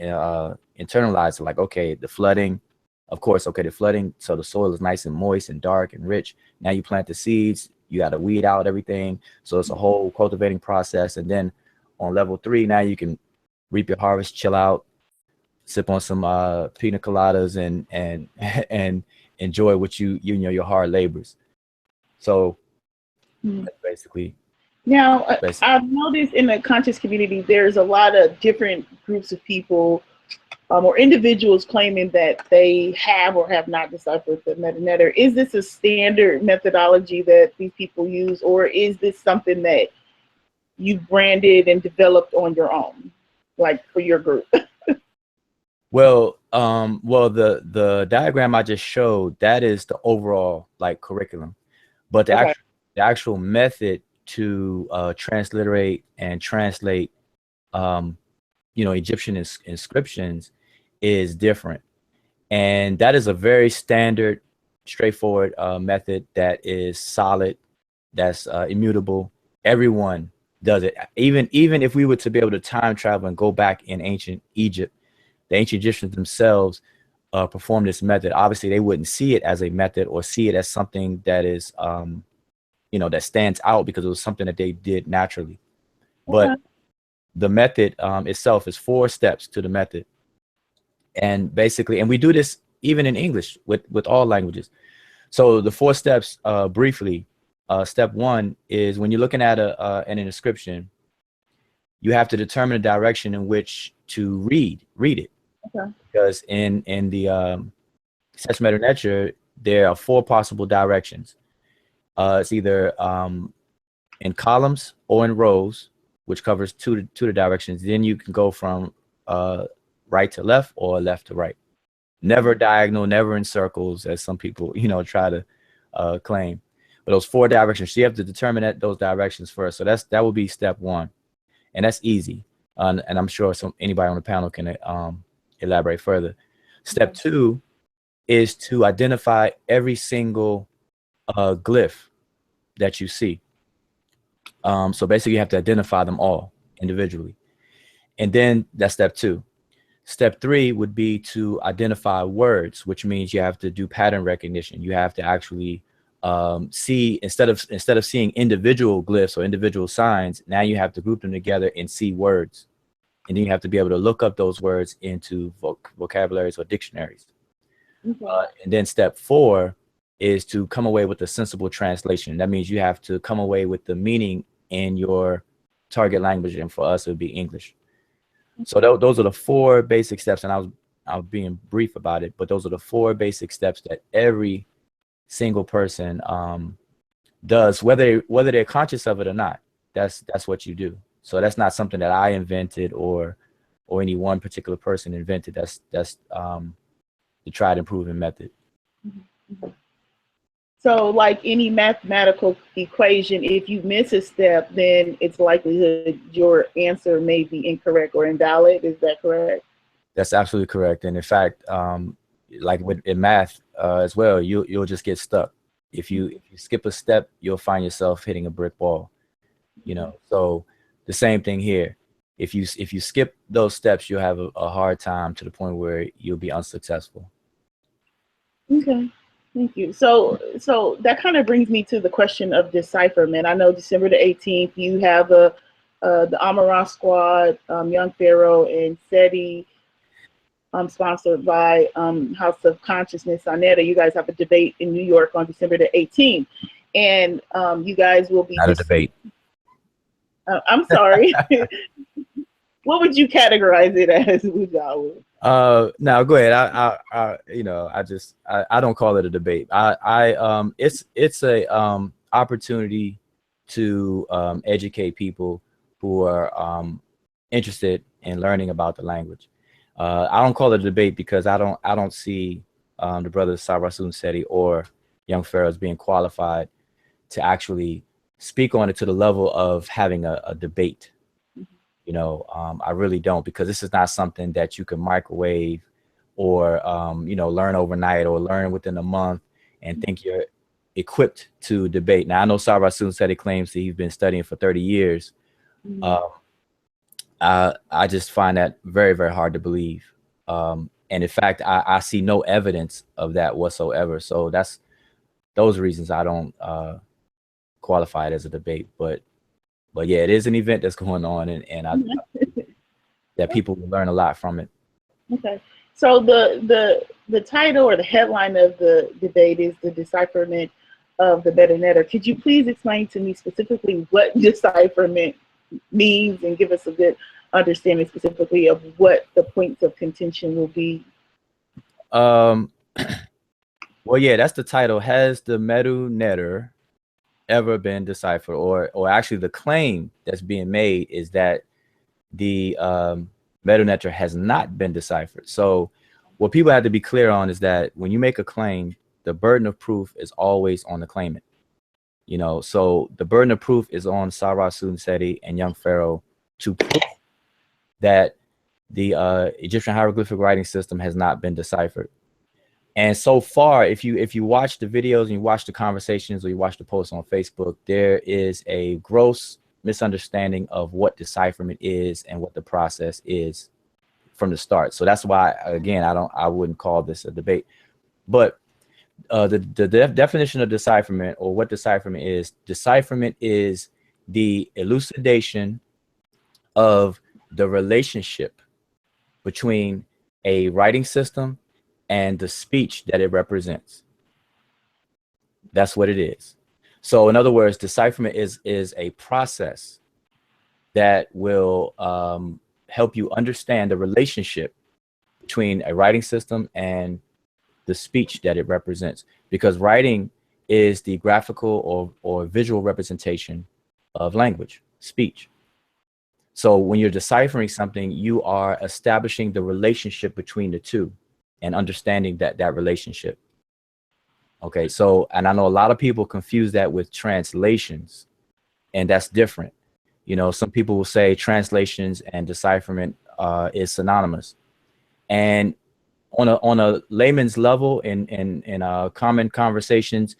internalize it. Like, okay, the flooding, of course, okay, the flooding, so the soil is nice and moist and dark and rich. Now you plant the seeds, you got to weed out everything. So it's a whole cultivating process. And then on level 3, now you can reap your harvest, chill out, sip on some pina coladas, and enjoy what your hard labors. So that's basically. Now, I've noticed in the conscious community, there's a lot of different groups of people or individuals claiming that they have or have not deciphered the MetaNetter. Is this a standard methodology that these people use, or is this something that you branded and developed on your own, like for your group? Well, the diagram I just showed, that is the overall curriculum, but the actual method to transliterate and translate Egyptian inscriptions is different, and that is a very standard, straightforward method that is solid, that's immutable. Everyone does it. Even if we were to be able to time travel and go back in ancient Egypt, the ancient Egyptians themselves performed this method. Obviously, they wouldn't see it as a method or see it as something that is, that stands out, because it was something that they did naturally. But the method itself is 4 steps to the method. And basically, and we do this even in English with all languages. So the 4 steps, briefly, step 1 is when you're looking at an inscription, you have to determine the direction in which to read it. Okay. Because in the Sesh Netcher, there are 4 possible directions. It's either in columns or in rows, which covers two directions. Then you can go from right to left or left to right. Never diagonal, never in circles, as some people, try to claim. But those 4 directions, so you have to determine those directions first. So that would be step 1, and that's easy. And I'm sure anybody on the panel can elaborate further. Step 2 is to identify every single glyph that you see. So basically, you have to identify them all individually, and then that's step 2. Step 3 would be to identify words, which means you have to do pattern recognition. You have to actually see, instead of seeing individual glyphs or individual signs, now you have to group them together and see words. And then you have to be able to look up those words into vocabularies or dictionaries. And then step 4 is to come away with a sensible translation. That means you have to come away with the meaning in your target language, and for us it would be English. So those are the 4 basic steps, and I was being brief about it, but those are the 4 basic steps that every single person does, whether they're conscious of it or not. That's what you do. So that's not something that I invented or any one particular person invented. That's the tried and proven method. So like any mathematical equation, if you miss a step, then it's likelihood your answer may be incorrect or invalid. Is that correct? That's absolutely correct. And in fact, like in math as well, you'll just get stuck. If you skip a step, you'll find yourself hitting a brick wall. So the same thing here. If you skip those steps, you'll have a hard time, to the point where you'll be unsuccessful. Okay. Thank you. So that kind of brings me to the question of decipherment. I know December the 18th, you have the Amaranth Squad, Young Pharaoh, and SETI, sponsored by House of Consciousness, Sonetta. You guys have a debate in New York on December the 18th, and you guys will be— Not a debate. I'm sorry. What would you categorize it as, Wudjau? No, go ahead. I don't call it a debate. It's a opportunity to educate people who are interested in learning about the language. I don't call it a debate because I don't see the brothers Sarasun Seti or Young Pharaoh as being qualified to actually speak on it to the level of having a debate. I really don't, because this is not something that you can microwave or learn overnight or learn within a month and think you're equipped to debate. Now, I know Sarasun Seti claims that he's been studying for 30 years. I just find that very, very hard to believe. And in fact, I see no evidence of that whatsoever. So that's those reasons I don't qualify it as a debate. But yeah, it is an event that's going on, and I that people will learn a lot from it. Okay. So the title or the headline of the debate is the decipherment of the Netter. Could you please explain to me specifically what decipherment means and give us a good understanding specifically of what the points of contention will be? Well, yeah, that's the title. Has the Medew Netter ever been deciphered? Or actually, the claim that's being made is that the Medew Netcher has not been deciphered. So what people have to be clear on is that when you make a claim, the burden of proof is always on the claimant. So the burden of proof is on Sarasun Seti and Young Pharaoh to prove that the Egyptian hieroglyphic writing system has not been deciphered. And so far, if you watch the videos and you watch the conversations or you watch the posts on Facebook, there is a gross misunderstanding of what decipherment is and what the process is from the start. So that's why, again, I wouldn't call this a debate. But the definition of decipherment, or what decipherment is the elucidation of the relationship between a writing system and the speech that it represents. That's what it is. So in other words, decipherment is a process that will help you understand the relationship between a writing system and the speech that it represents. Because writing is the graphical or visual representation of language, speech. So when you're deciphering something, you are establishing the relationship between the two. and understanding that relationship. Okay, so, and I know a lot of people confuse that with translations, and that's different. You know, some people will say translations and decipherment is synonymous. And on a layman's level, in common conversations,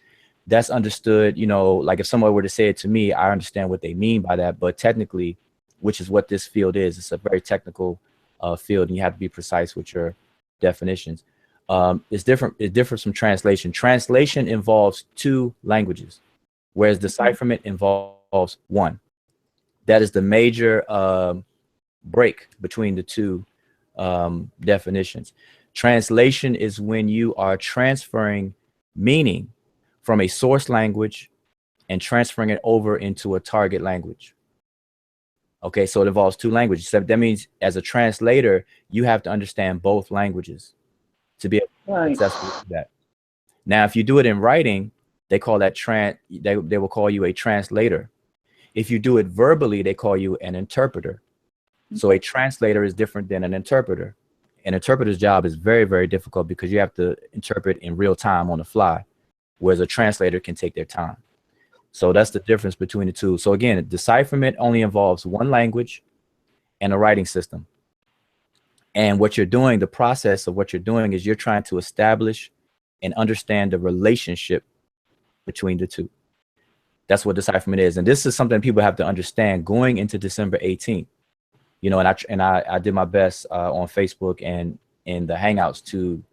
that's understood. You know, like if someone were to say it to me, I understand what they mean by that. But technically, which is what this field is, it's a very technical field, and you have to be precise with your definitions. It's different. It differs from translation. Translation involves 2 languages, whereas decipherment involves 1. That is the major break between the 2 definitions. Translation is when you are transferring meaning from a source language and transferring it over into a target language. Okay, so it involves 2 languages. So that means as a translator, you have to understand both languages to be able to successfully do that. Now, if you do it in writing, they call that they will call you a translator. If you do it verbally, they call you an interpreter. So a translator is different than an interpreter. An interpreter's job is very, very difficult because you have to interpret in real time on the fly, whereas a translator can take their time. So that's the difference between the 2. So again, decipherment only involves 1 language and a writing system. And what you're doing, the process of what you're doing is you're trying to establish and understand the relationship between the 2. That's what decipherment is. And this is something people have to understand going into December 18th. You know, and I did my best on Facebook and in the Hangouts to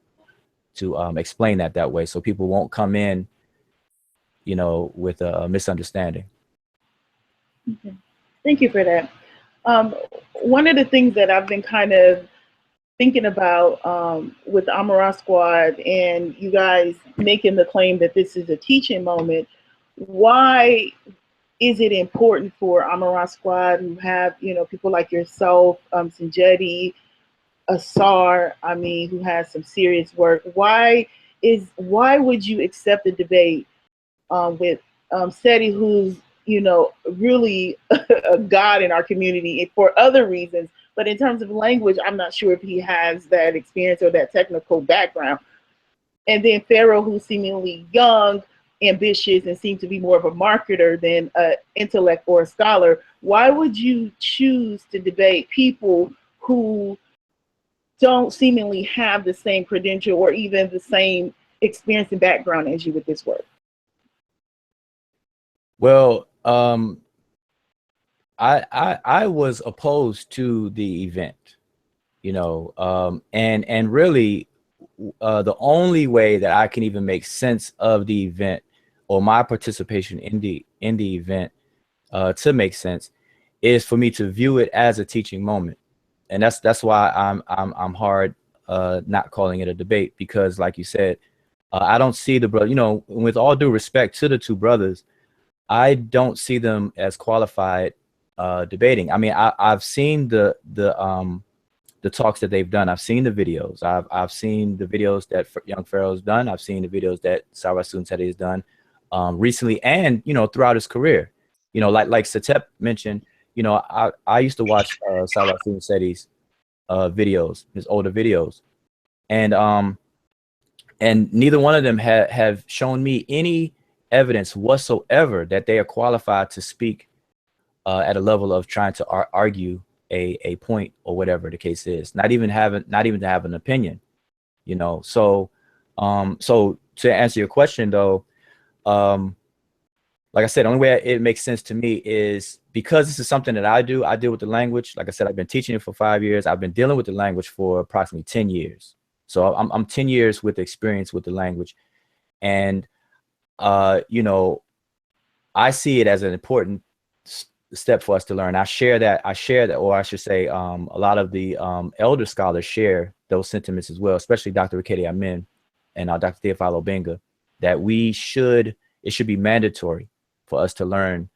explain that way, so people won't come in, you know, with a misunderstanding. Okay. Thank you for that. One of the things that I've been kind of thinking about with the Amara Squad and you guys making the claim that this is a teaching moment, why is it important for Amara Squad who have, you know, people like yourself, Sanjeti, Asar, I mean, who has some serious work? Why would you accept a debate with Seti, who's, you know, really a god in our community for other reasons, but in terms of language, I'm not sure if he has that experience or that technical background. And then Pharaoh, who's seemingly young, ambitious, and seems to be more of a marketer than an intellect or a scholar. Why would you choose to debate people who don't seemingly have the same credential or even the same experience and background as you with this work? Well, I was opposed to the event, you know, and really the only way that I can even make sense of the event or my participation in the event to make sense is for me to view it as a teaching moment. And that's why I'm hard not calling it a debate, because like you said, I don't see the brother, you know, with all due respect to the 2 brothers, I don't see them as qualified debating. I mean, I've seen the talks that they've done. I've seen the videos. I've seen the videos that young Pharaoh's done. I've seen the videos that Sarah Sunseti has done recently, and, you know, throughout his career. You know, like Satep mentioned, you know, I used to watch Sarah Sunseti's videos, his older videos, and neither one of them have shown me any evidence whatsoever that they are qualified to speak at a level of trying to argue a point or whatever the case is. Not even to have an opinion, you know. So so to answer your question though, like I said, the only way it makes sense to me is because this is something that I deal with the language. Like I said, I've been teaching it for 5 years. I've been dealing with the language for approximately 10 years. So I'm 10 years with experience with the language. And, you know, I see it as an important step for us to learn. I share that, or I should say, a lot of the elder scholars share those sentiments as well, especially Dr. Rikedi Amin and Dr. Theophilo Benga, that it should be mandatory for us to learn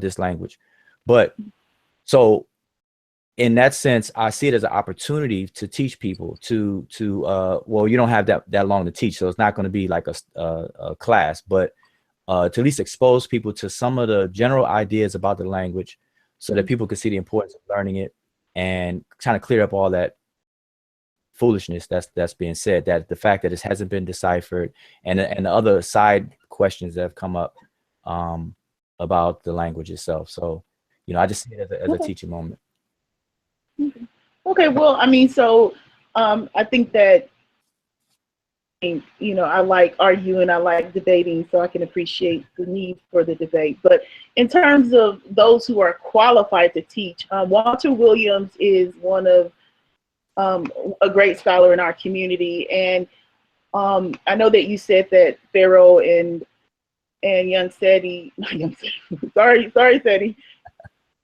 this language. But so in that sense, I see it as an opportunity to teach people well, you don't have that long to teach, so it's not going to be like a class, but to at least expose people to some of the general ideas about the language so that people can see the importance of learning it and kind of clear up all that foolishness that's being said, that the fact that it hasn't been deciphered, and the other side questions that have come up about the language itself. So, you know, I just see it as a teaching moment. Okay, well, I mean, so I think that, you know, I like arguing, I like debating, so I can appreciate the need for the debate. But in terms of those who are qualified to teach, Walter Williams is one of a great scholar in our community. And I know that you said that Pharaoh and young Seti, not young Seti, sorry Seti,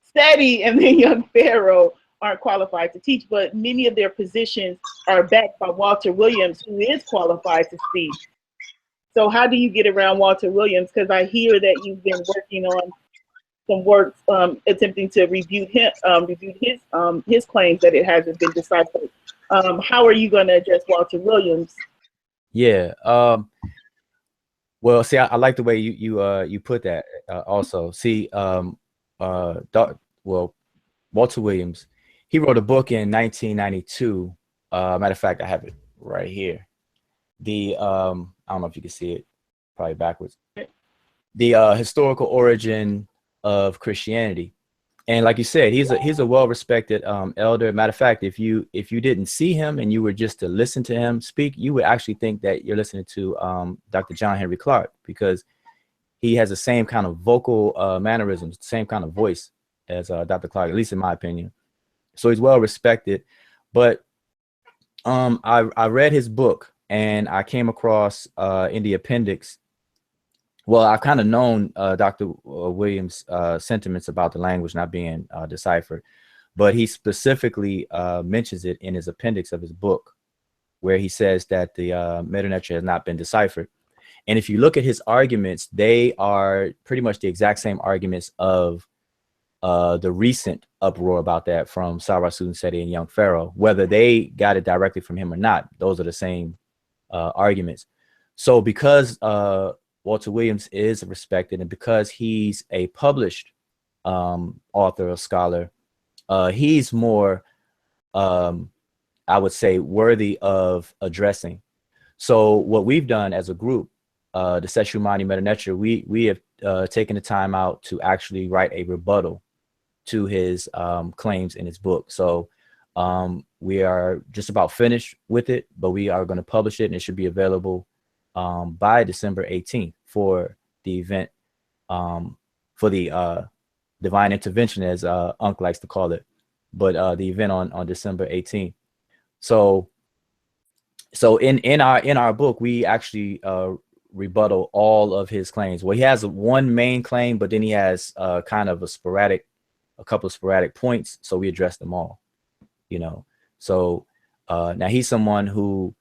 Seti and then young Pharaoh aren't qualified to teach, but many of their positions are backed by Walter Williams, who is qualified to speak. So how do you get around Walter Williams? Because I hear that you've been working on some work attempting to refute his claims that it hasn't been deciphered. How are you going to address Walter Williams? Yeah. Well, see, I like the way you put that. Also, see, Walter Williams, he wrote a book in 1992. Matter of fact, I have it right here. I don't know if you can see it, probably backwards. The historical origin of Christianity. And like you said, he's a well-respected elder. Matter of fact, if you didn't see him and you were just to listen to him speak, you would actually think that you're listening to Dr. John Henry Clark, because he has the same kind of vocal mannerisms, the same kind of voice as Dr. Clark, at least in my opinion. So he's well-respected. But I read his book and I came across in the appendix. Well, I've kind of known Dr. Williams' sentiments about the language not being deciphered, but he specifically mentions it in his appendix of his book, where he says that the Medew Netcher has not been deciphered. And if you look at his arguments, they are pretty much the exact same arguments of the recent uproar about that from Sarah Susan Seti and young Pharaoh. Whether they got it directly from him or not, those are the same arguments. So because Walter Williams is respected, and because he's a published author or scholar, he's more, I would say, worthy of addressing. So what we've done as a group, the Seshew Medew Netcher, we have taken the time out to actually write a rebuttal to his claims in his book. So we are just about finished with it, but we are going to publish it, and it should be available by December 18th for the event, for the divine intervention, as Unc likes to call it, but the event on December 18th. So in our book, we actually rebuttal all of his claims. Well, he has one main claim, but then he has kind of a couple of sporadic points. So we address them all, you know. So now he's someone who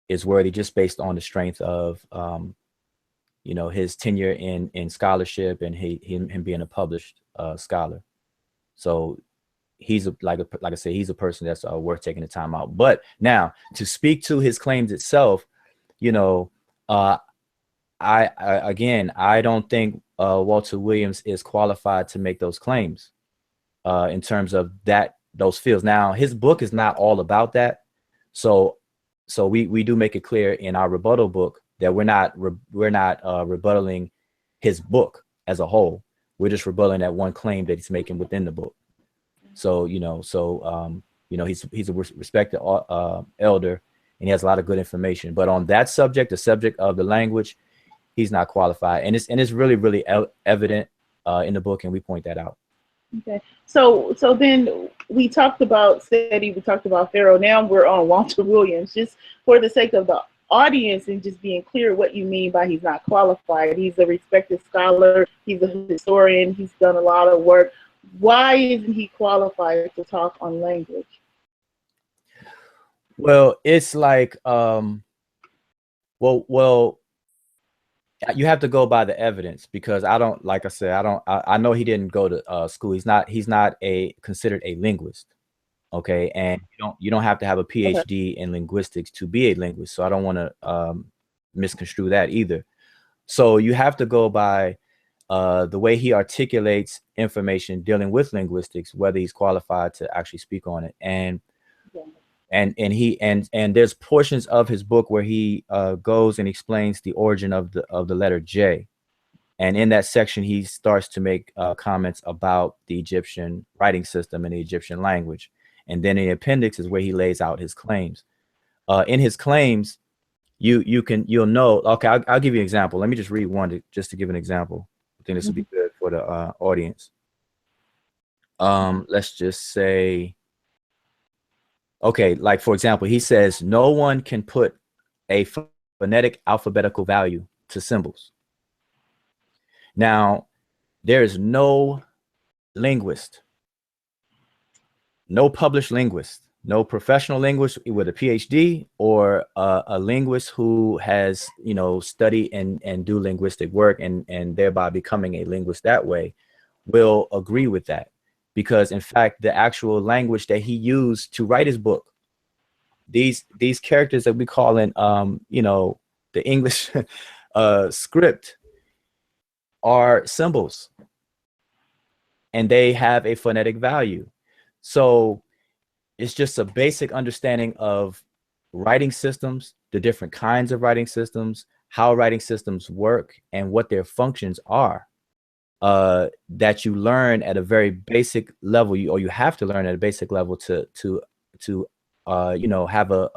is worthy just based on the strength of, you know, his tenure in scholarship and him being a published scholar. So he's like I said, he's a person that's worth taking the time out. But now to speak to his claims itself, you know, I don't think Walter Williams is qualified to make those claims in terms of those fields. Now, his book is not all about that. So we do make it clear in our rebuttal book that we're not rebuttaling his book as a whole. We're just rebutting that one claim that he's making within the book. So, you know, he's a respected elder, and he has a lot of good information. But on that subject, the subject of the language, he's not qualified. And it's really, really evident in the book, and we point that out. Okay. So then we talked about Seti, we talked about Pharaoh. Now we're on Walter Williams. Just for the sake of the audience and just being clear what you mean by he's not qualified. He's a respected scholar. He's a historian. He's done a lot of work. Why isn't he qualified to talk on language? Well, it's like, well, you have to go by the evidence, because I don't, like I said, I know he didn't go to school. He's not considered a linguist. Okay. And you don't have to have a PhD in linguistics to be a linguist. So I don't want to misconstrue that either. So you have to go by the way he articulates information dealing with linguistics, whether he's qualified to actually speak on it. And And there's portions of his book where he goes and explains the origin of the letter J. And in that section, he starts to make comments about the Egyptian writing system and the Egyptian language. And then in the appendix is where he lays out his claims. In his claims, you'll know. Okay, I'll give you an example. Let me just read one just to give an example. I think this will be good for the audience. Let's just say, okay, like for example, he says no one can put a phonetic alphabetical value to symbols. Now, there is no linguist, no published linguist, no professional linguist with a PhD or a linguist who has, you know, study and do linguistic work and thereby becoming a linguist that way will agree with that. Because in fact, the actual language that he used to write his book, these characters that we call in, you know, the English script are symbols, and they have a phonetic value. So it's just a basic understanding of writing systems, the different kinds of writing systems, how writing systems work, and what their functions are. That you learn at a very basic level, or you have to learn at a basic level to you know, have a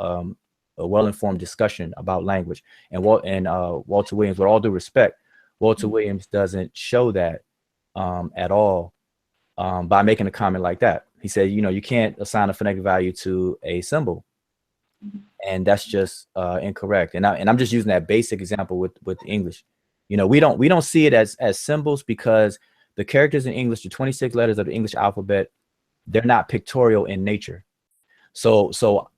well-informed discussion about language. And Walter Williams, with all due respect, Walter Williams doesn't show that at all by making a comment like that. He said, you know, you can't assign a phonetic value to a symbol, and that's just incorrect. And I'm just using that basic example with English. You know, we don't see it as symbols because the characters in English, the 26 letters of the English alphabet, they're not pictorial in nature. So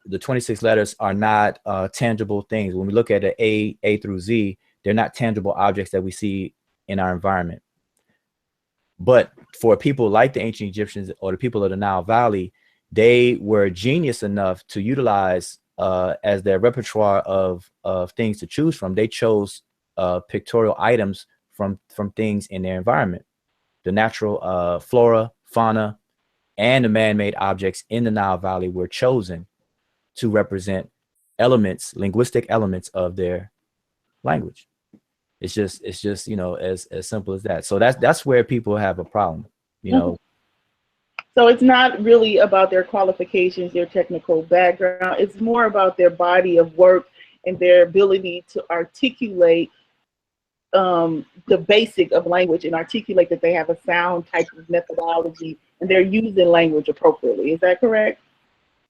the 26 letters are not tangible things. When we look at the A through Z, they're not tangible objects that we see in our environment. But for people like the ancient Egyptians or the people of the Nile Valley, they were genius enough to utilize as their repertoire of things to choose from. They chose pictorial items from things in their environment. The natural flora, fauna, and the man-made objects in the Nile Valley were chosen to represent elements, linguistic elements of their language. It's just, you know, as simple as that. So that's where people have a problem, you know. So it's not really about their qualifications, their technical background. It's more about their body of work and their ability to articulate the basic of language and articulate that they have a sound type of methodology and they're using language appropriately. Is that correct?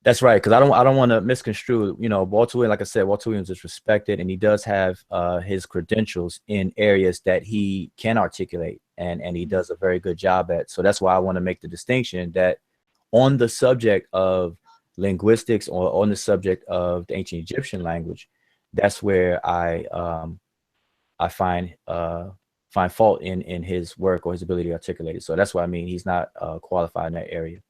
That's right, because I don't want to misconstrue. You know, Walter Williams, like I said, Walter Williams is respected, and he does have his credentials in areas that he can articulate, and he does a very good job at. So that's why I want to make the distinction that on the subject of linguistics or on the subject of the ancient Egyptian language, that's where I find fault in his work or his ability to articulate it. So that's why I mean he's not qualified in that area.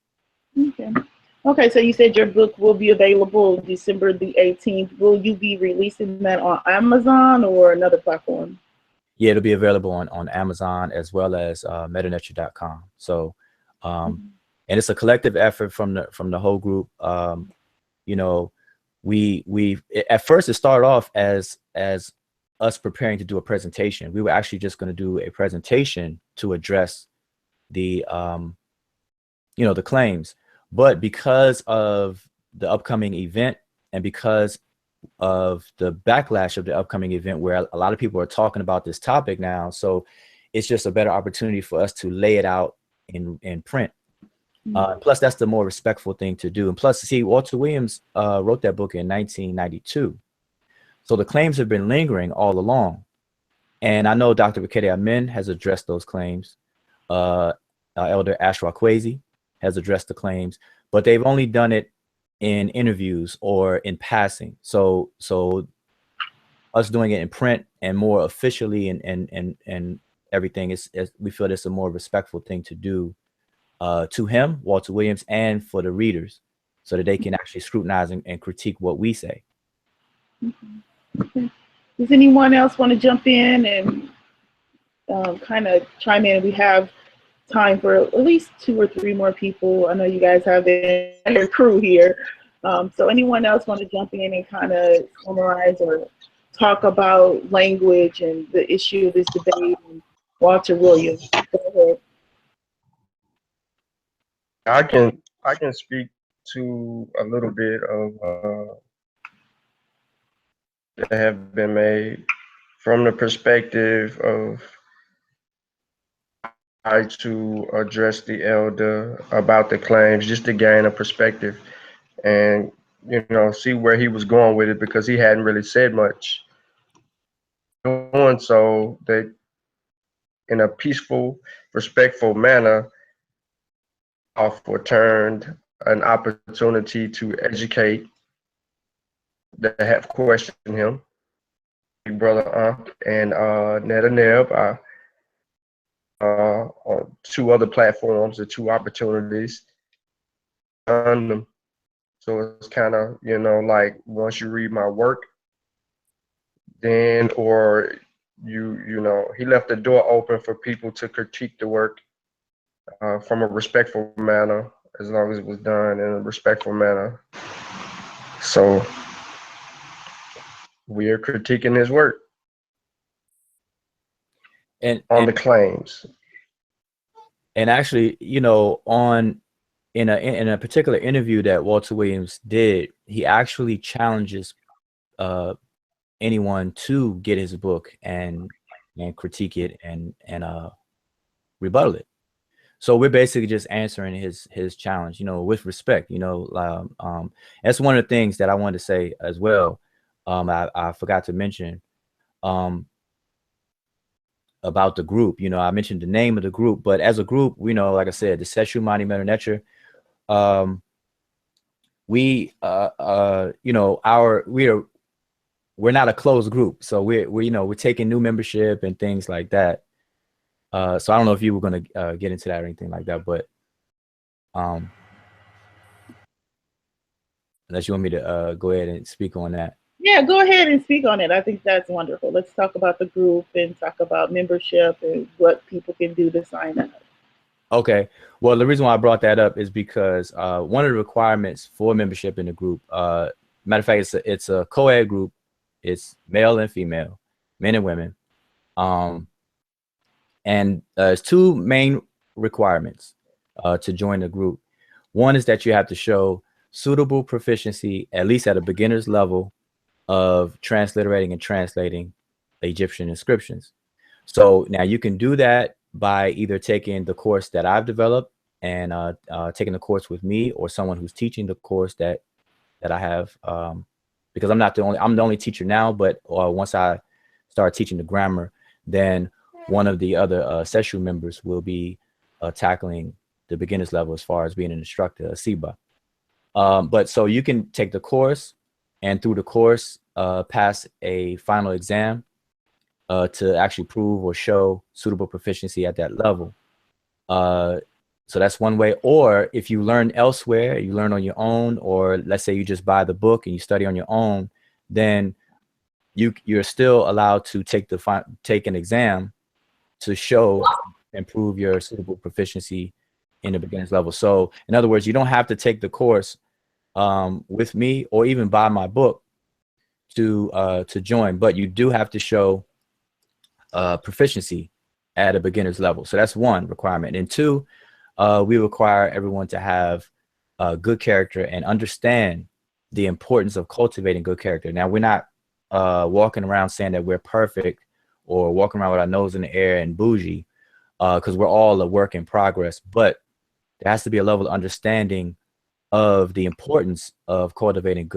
Okay, so you said your book will be available December the 18th. Will you be releasing that on Amazon or another platform? Yeah, it'll be available on Amazon as well as Netcher.com. So, and it's a collective effort from the whole group. You know, we at first it started off as us preparing to do a presentation. We were actually just going to do a presentation to address the you know, the claims. But because of the upcoming event and because of the backlash of the upcoming event where a lot of people are talking about this topic now, so it's just a better opportunity for us to lay it out in print. Plus, that's the more respectful thing to do. And plus, see, Walter Williams wrote that book in 1992. So the claims have been lingering all along. And I know Dr. Bekele Amin has addressed those claims. Elder Ashra Kwesi has addressed the claims, but they've only done it in interviews or in passing. So us doing it in print and more officially and everything is we feel it's a more respectful thing to do to him, Walter Williams, and for the readers, so that they can actually scrutinize and critique what we say. Okay. Does anyone else want to jump in and kind of chime in? We have time for at least 2 or 3 more people. I know you guys have your crew here. So anyone else want to jump in and kind of summarize or talk about language and the issue of this debate? And Walter Williams, go ahead. I can speak to a little bit of that have been made from the perspective of how to address the elder about the claims, just to gain a perspective and, you know, see where he was going with it, because he hadn't really said much. Doing so, that in a peaceful, respectful manner, offer turned an opportunity to educate that have questioned him, Brother Ankh and Netaneb, on 2 other platforms, the 2 opportunities on them. So it's kind of, you know, like once you read my work, then, or you know, he left the door open for people to critique the work from a respectful manner, as long as it was done in a respectful manner. So we are critiquing his work and on the claims. And actually, you know, in a particular interview that Walter Williams did, he actually challenges anyone to get his book and critique it and rebuttal it. So we're basically just answering his challenge, you know, with respect. You know, that's one of the things that I wanted to say as well. I forgot to mention about the group. You know, I mentioned the name of the group, but as a group, you know, like I said, the Seshew Monumental Netcher, we you know, we're not a closed group, so we're you know, we're taking new membership and things like that. So I don't know if you were going to get into that or anything like that, but unless you want me to go ahead and speak on that. Yeah, go ahead and speak on it. I think that's wonderful. Let's talk about the group and talk about membership and what people can do to sign up. Okay. Well, the reason why I brought that up is because one of the requirements for membership in the group, matter of fact, it's a co-ed group. It's male and female, men and women. And there's 2 main requirements to join the group. One is that you have to show suitable proficiency, at least at a beginner's level, of transliterating and translating Egyptian inscriptions. So now you can do that by either taking the course that I've developed and taking the course with me, or someone who's teaching the course that I have, because I'm the only teacher now, but once I start teaching the grammar, then one of the other Seshew members will be tackling the beginner's level as far as being an instructor, a Siba. But so you can take the course, and through the course pass a final exam to actually prove or show suitable proficiency at that level. So that's one way. Or if you learn elsewhere, you learn on your own, or let's say you just buy the book and you study on your own, then you're still allowed to take an exam to show and prove your suitable proficiency in the beginner's level. So in other words, you don't have to take the course with me or even buy my book to join, but you do have to show proficiency at a beginner's level. So that's one requirement. And 2, we require everyone to have good character and understand the importance of cultivating good character. Now, we're not walking around saying that we're perfect or walking around with our nose in the air and bougie, because we're all a work in progress, but there has to be a level of understanding of the importance of cultivating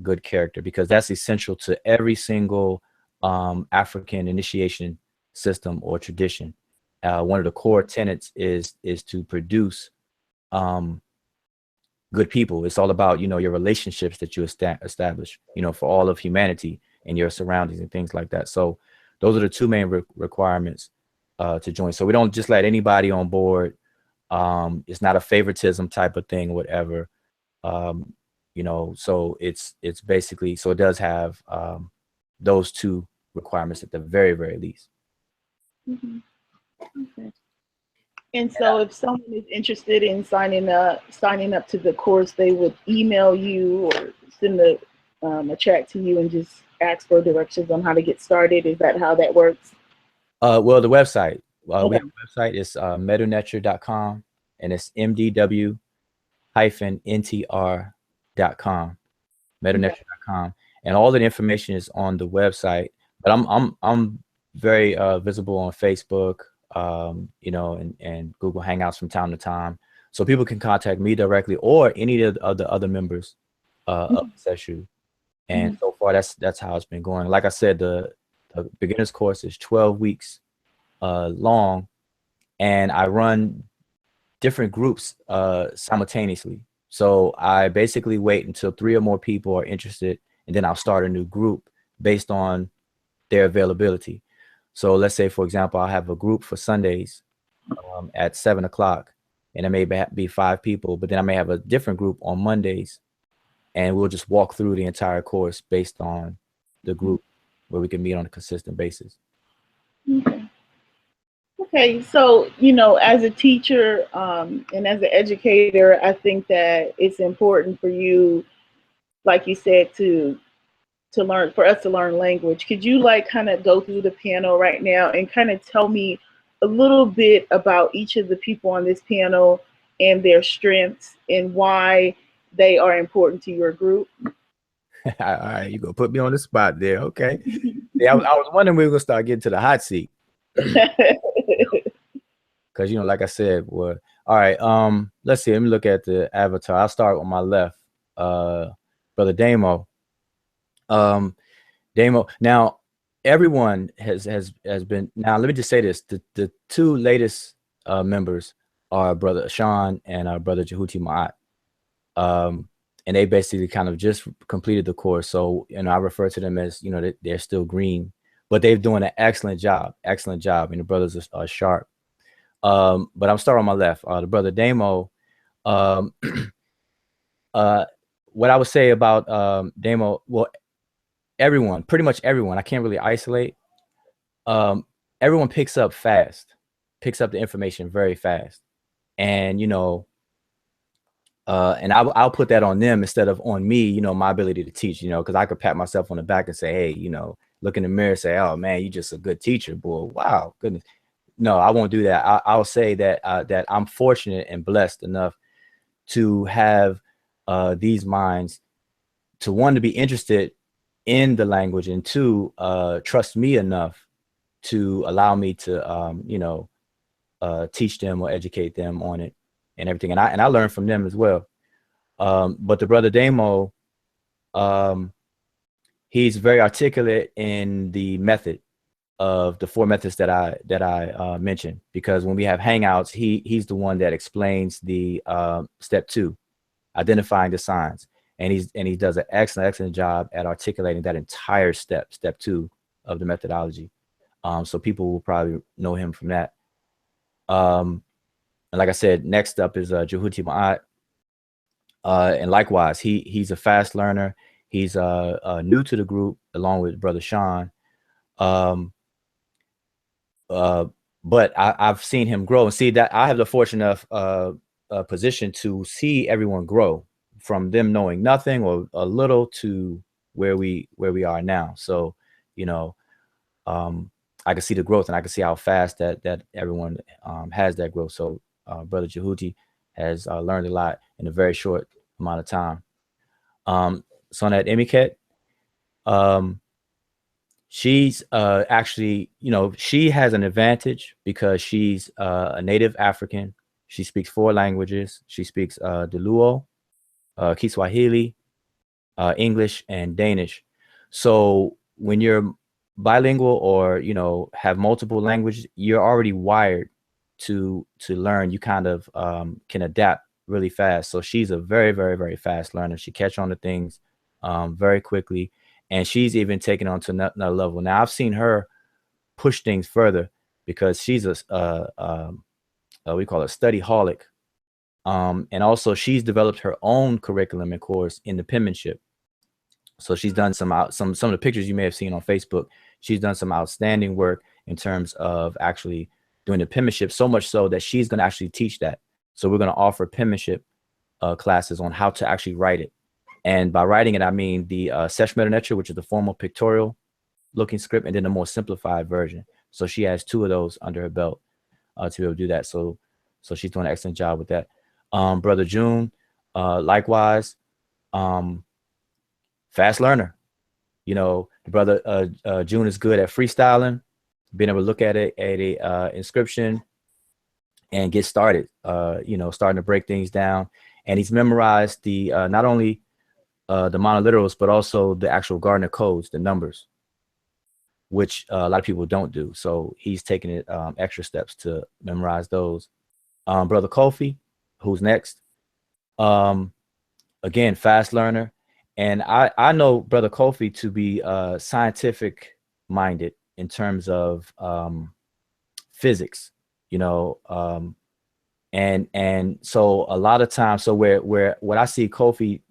good character, because that's essential to every single African initiation system or tradition. One of the core tenets is to produce good people. It's all about, you know, your relationships that you establish, you know, for all of humanity and your surroundings and things like that. So those are the 2 main requirements to join. So we don't just let anybody on board. It's not a favoritism type of thing, whatever. You know, so it's basically, so it does have those 2 requirements at the very, very least. Mm-hmm. Okay. And so if someone is interested in signing up to the course, they would email you or send a chat to you and just ask for directions on how to get started. Is that how that works? Well, the website. We Okay. have a website. It's medunetcher.com, and it's mdw-ntr.com, medunetcher.com, and all the information is on the website. But I'm very visible on Facebook, you know, and Google Hangouts from time to time, so people can contact me directly or any of the other members of Seshew. And so far, that's how it's been going. Like I said, the beginner's course is 12 weeks long, and I run different groups simultaneously. So I basically wait until 3 or more people are interested, and then I'll start a new group based on their availability. So let's say, for example, I'll have a group for Sundays at 7 o'clock, and it may be 5 people, but then I may have a different group on Mondays, and we'll just walk through the entire course based on the group where we can meet on a consistent basis. Okay. Okay, so, you know, as a teacher and as an educator, I think that it's important for you, like you said, to learn, for us to learn language. Could you like kind of go through the panel right now and kind of tell me a little bit about each of the people on this panel and their strengths and why they are important to your group? All right, you gonna put me on the spot there. Okay. Yeah, I was wondering we were gonna start getting to the hot seat. Because, you know, like I said, well, all right, let's see. Let me look at the avatar. I'll start on my left. Brother Damo. Damo. Now, everyone has been. Now, let me just say this: the 2 latest members are Brother Sean and Brother Jehuti Ma'at. And they basically kind of just completed the course. So, you know, I refer to them as, you know, they're still green, but they're doing an excellent job. Excellent job. And the brothers are sharp. But I'm starting on my left. The Brother Damo. What I would say about Damo, well, everyone, pretty much everyone, I can't really isolate. Everyone picks up fast, picks up the information very fast. And, you know, and I'll put that on them instead of on me, you know, my ability to teach, you know, because I could pat myself on the back and say, hey, you know, look in the mirror and say, oh, man, you're just a good teacher, boy. Wow, goodness. No, I won't do that. I'll say that that I'm fortunate and blessed enough to have these minds, to one, to be interested in the language, and 2, trust me enough to allow me to, you know, teach them or educate them on it and everything. And I learn from them as well. But the Brother Damo, he's very articulate in the method of the 4 methods that I mentioned, because when we have hangouts, he's the one that explains the step 2, identifying the signs, and he does an excellent job at articulating that entire step 2 of the methodology. So people will probably know him from that. And like I said, next up is Jehuti Ma'at, and likewise, he's a fast learner. He's new to the group along with Brother Sean. But I've seen him grow, and see that I have the fortunate position to see everyone grow from them knowing nothing or a little to where we are now. So, you know, I can see the growth, and I can see how fast that everyone has that growth. So Brother Jehuti has learned a lot in a very short amount of time. Sonat Emiket, she's actually, you know, she has an advantage because she's a native African. She speaks 4 languages. She speaks Deluo, Kiswahili, English, and Danish. So when you're bilingual, or, you know, have multiple languages, you're already wired to learn. You kind of can adapt really fast. So she's a very, very, very fast learner. She catch on to things very quickly. And she's even taken on to another level. Now, I've seen her push things further because she's we call it study-holic. And also, she's developed her own curriculum and course in the penmanship. So she's done some of the pictures you may have seen on Facebook. She's done some outstanding work in terms of actually doing the penmanship, so much so that she's going to actually teach that. So we're going to offer penmanship classes on how to actually write it. And by writing it, I mean the Sesh Netcher, which is the formal pictorial looking script, and then the more simplified version. So she has 2 of those under her belt to be able to do that. So she's doing an excellent job with that. Brother June, likewise, fast learner. You know, the brother June is good at freestyling, being able to look at a inscription and get started, you know, starting to break things down. And he's memorized the not only the monoliterals, but also the actual Gardner codes, the numbers, which a lot of people don't do. So he's taking it extra steps to memorize those. Brother Kofi, who's next, again, fast learner. And I know Brother Kofi to be scientific minded in terms of physics, you know, and so a lot of times, so where what I see Kofi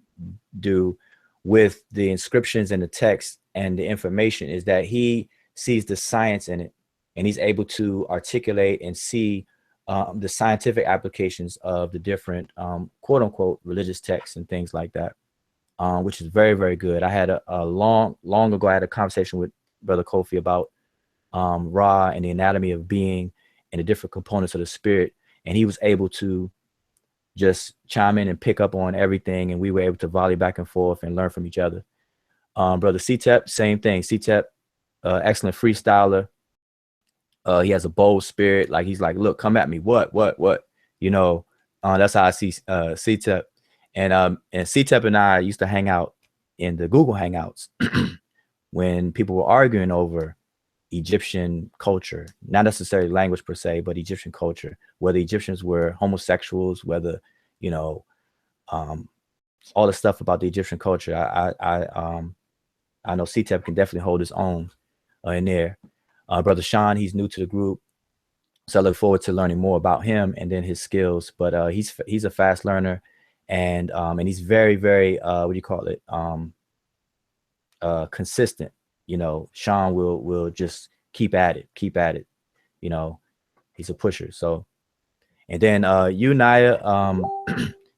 do with the inscriptions and the text and the information is that he sees the science in it, and he's able to articulate and see the scientific applications of the different quote unquote religious texts and things like that, which is very, very good. I had a long ago, I had a conversation with Brother Kofi about Ra and the anatomy of being and the different components of the spirit. And he was able to just chime in and pick up on everything. And we were able to volley back and forth and learn from each other. Brother CTEP, same thing. CTEP, excellent freestyler. He has a bold spirit. Like, he's like, look, come at me. What? You know, that's how I see CTEP. And CTEP and I used to hang out in the Google Hangouts when people were arguing over Egyptian culture, not necessarily language per se, but Egyptian culture, whether Egyptians were homosexuals, whether, you know, all the stuff about the Egyptian culture. I know CTEP can definitely hold his own in there. Brother Sean, he's new to the group, so I look forward to learning more about him and then his skills. But he's a fast learner, and he's very, very what do you call it? Consistent. You know, Sean will just keep at it. You know, he's a pusher. So, and then you, Naya,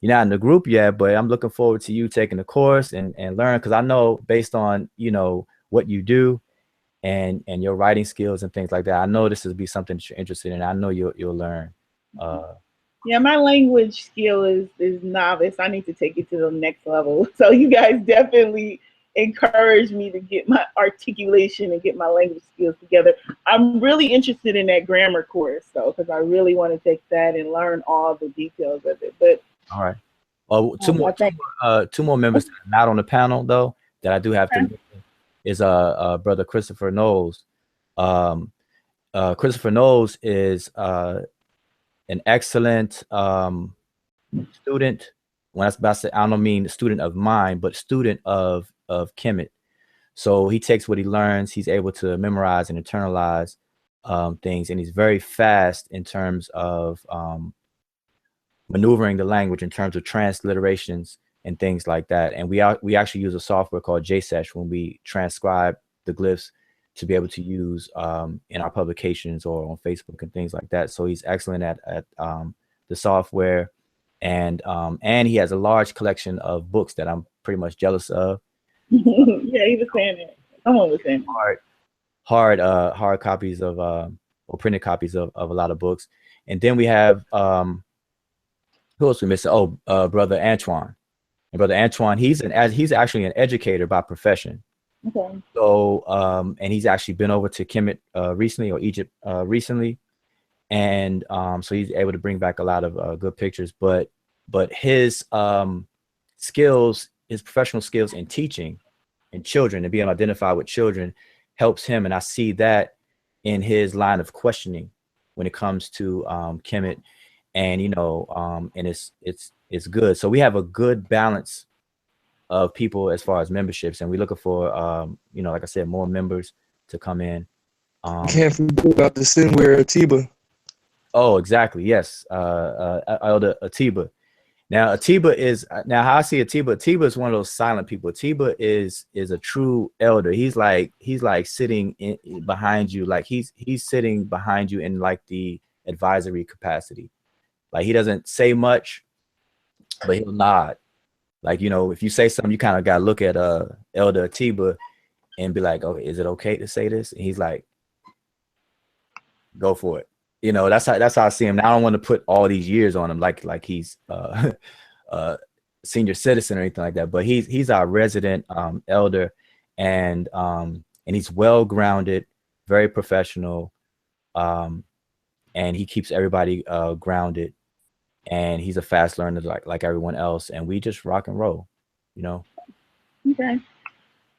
you're not in the group yet, but I'm looking forward to you taking the course and learn, because I know based on, you know, what you do and your writing skills and things like that, I know this will be something that you're interested in. I know you'll learn. Yeah, my language skill is novice. I need to take it to the next level. So you guys definitely encourage me to get my articulation and get my language skills together. I'm really interested in that grammar course though, because I really want to take that and learn all the details of it. But all right. Well, two more members that are not on the panel though that I do have to mention is Brother Christopher Knowles. Christopher Knowles is an excellent student. When I was about to say, I don't mean student of mine, but student of Kemet. So he takes what he learns, he's able to memorize and internalize things, and he's very fast in terms of maneuvering the language in terms of transliterations and things like that. And we actually use a software called Sesh when we transcribe the glyphs to be able to use in our publications or on Facebook and things like that. So he's excellent at the software, and he has a large collection of books that I'm pretty much jealous of. Yeah, he was saying that. Someone was saying hard copies of or printed copies of a lot of books. And then we have who else we missing? Brother Antoine. And Brother Antoine, he's actually an educator by profession. Okay. So and he's actually been over to Kemet recently, or Egypt recently, and so he's able to bring back a lot of good pictures. But his skills, his professional skills in teaching and children and being identified with children helps him, and I see that in his line of questioning when it comes to Kemet, and you know, and it's good. So we have a good balance of people as far as memberships, and we're looking for you know, like I said, more members to come in. Can't forget about the Sinware Atiba. Oh, exactly, yes. Elder Atiba, Now Atiba is how I see Atiba is one of those silent people. Atiba is a true elder. He's like sitting behind you, like he's sitting behind you in like the advisory capacity. Like he doesn't say much, but he'll nod. Like, you know, if you say something, you kind of got to look at Elder Atiba and be like, oh, is it okay to say this? And he's like, go for it. You know, that's how I see him. Now, I don't want to put all these years on him like he's senior citizen or anything like that. But he's our resident elder, and he's well grounded, very professional, and he keeps everybody grounded. And he's a fast learner like everyone else, and we just rock and roll, you know.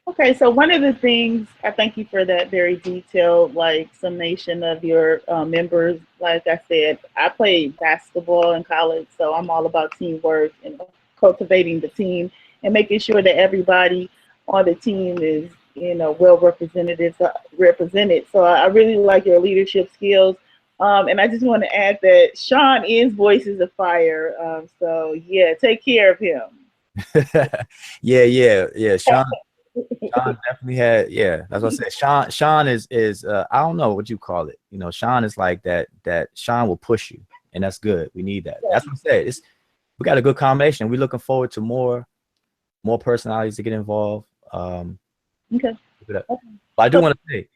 Okay, so one of the things, I thank you for that very detailed summation of your members. Like I said, I played basketball in college, so I'm all about teamwork and cultivating the team and making sure that everybody on the team is, you know, well represented. So I really like your leadership skills. And I just want to add that Sean is Voices of Fire. So yeah, take care of him. yeah. Sean definitely had, that's what I said. Sean is I don't know what you call it. You know, Sean is like that Sean will push you, and that's good. We need that. That's what I said. We got a good combination. We're looking forward to more personalities to get involved. Okay. But I do want to say,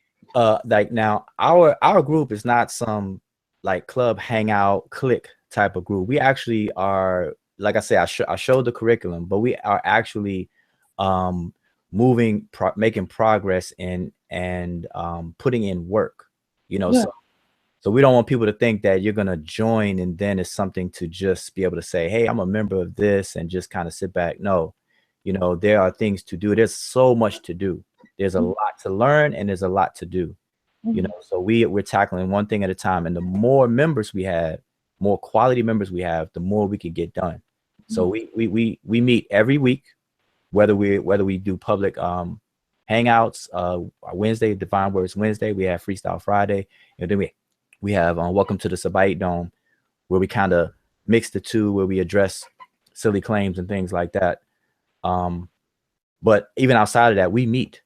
like now our group is not some like club hangout clique type of group. We actually are, like I said, I showed the curriculum, but we are actually making progress and putting in work, you know. So we don't want people to think that you're gonna join and then it's something to just be able to say, hey, I'm a member of this and just kind of sit back. No, you know, there are things to do. There's so much to do. There's a lot to learn and there's a lot to do, you know. So we're tackling one thing at a time, and the more members we have, more quality members we have, the more we can get done. So we meet every week, whether we do public hangouts, Wednesday, Divine Words Wednesday, we have Freestyle Friday, and then we have Welcome to the Sabaite Dome, where we kind of mix the two, where we address silly claims and things like that. But even outside of that, we meet.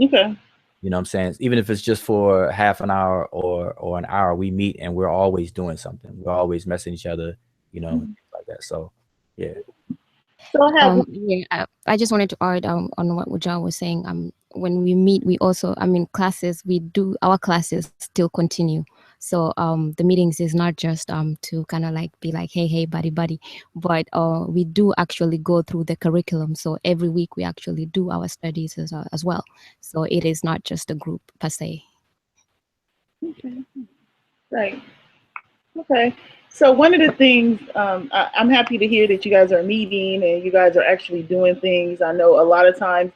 Okay. You know what I'm saying? Even if it's just for half an hour or an hour, we meet, and we're always doing something. We're always messing each other, you know, like that. So, yeah. So I just wanted to add on what Wudjau was saying. When we meet, we also, classes, our classes still continue. So the meetings is not just to kind of like be like, hey, buddy, but we do actually go through the curriculum. So every week we actually do our studies as well. So it is not just a group per se. Okay. Right. Okay. So one of the things, I'm happy to hear that you guys are meeting and you guys are actually doing things. I know a lot of times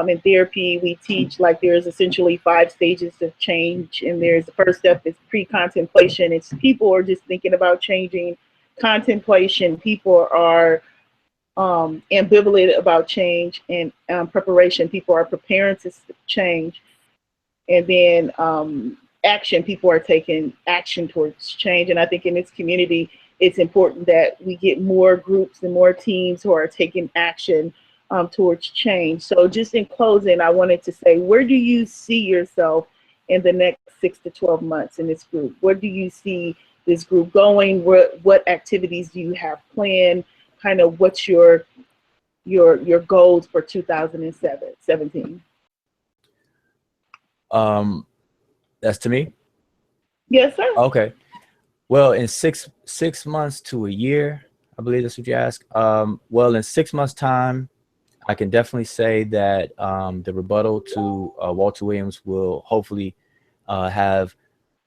in therapy, we teach like there's essentially 5 stages of change. And there's the first step is pre-contemplation. It's people are just thinking about changing. Contemplation, people are ambivalent about change. And preparation, people are preparing to change. And then action, people are taking action towards change. And I think in this community, it's important that we get more groups and more teams who are taking action towards change. So just in closing, I wanted to say, where do you see yourself in the next 6 to 12 months in this group? Where do you see this group going? What activities do you have planned? Kind of what's your goals for 2017? That's to me? Yes, sir. Okay. Well, in six months to a year, I believe that's what you asked. Well, in 6 months' time, I can definitely say that the rebuttal to Walter Williams will hopefully have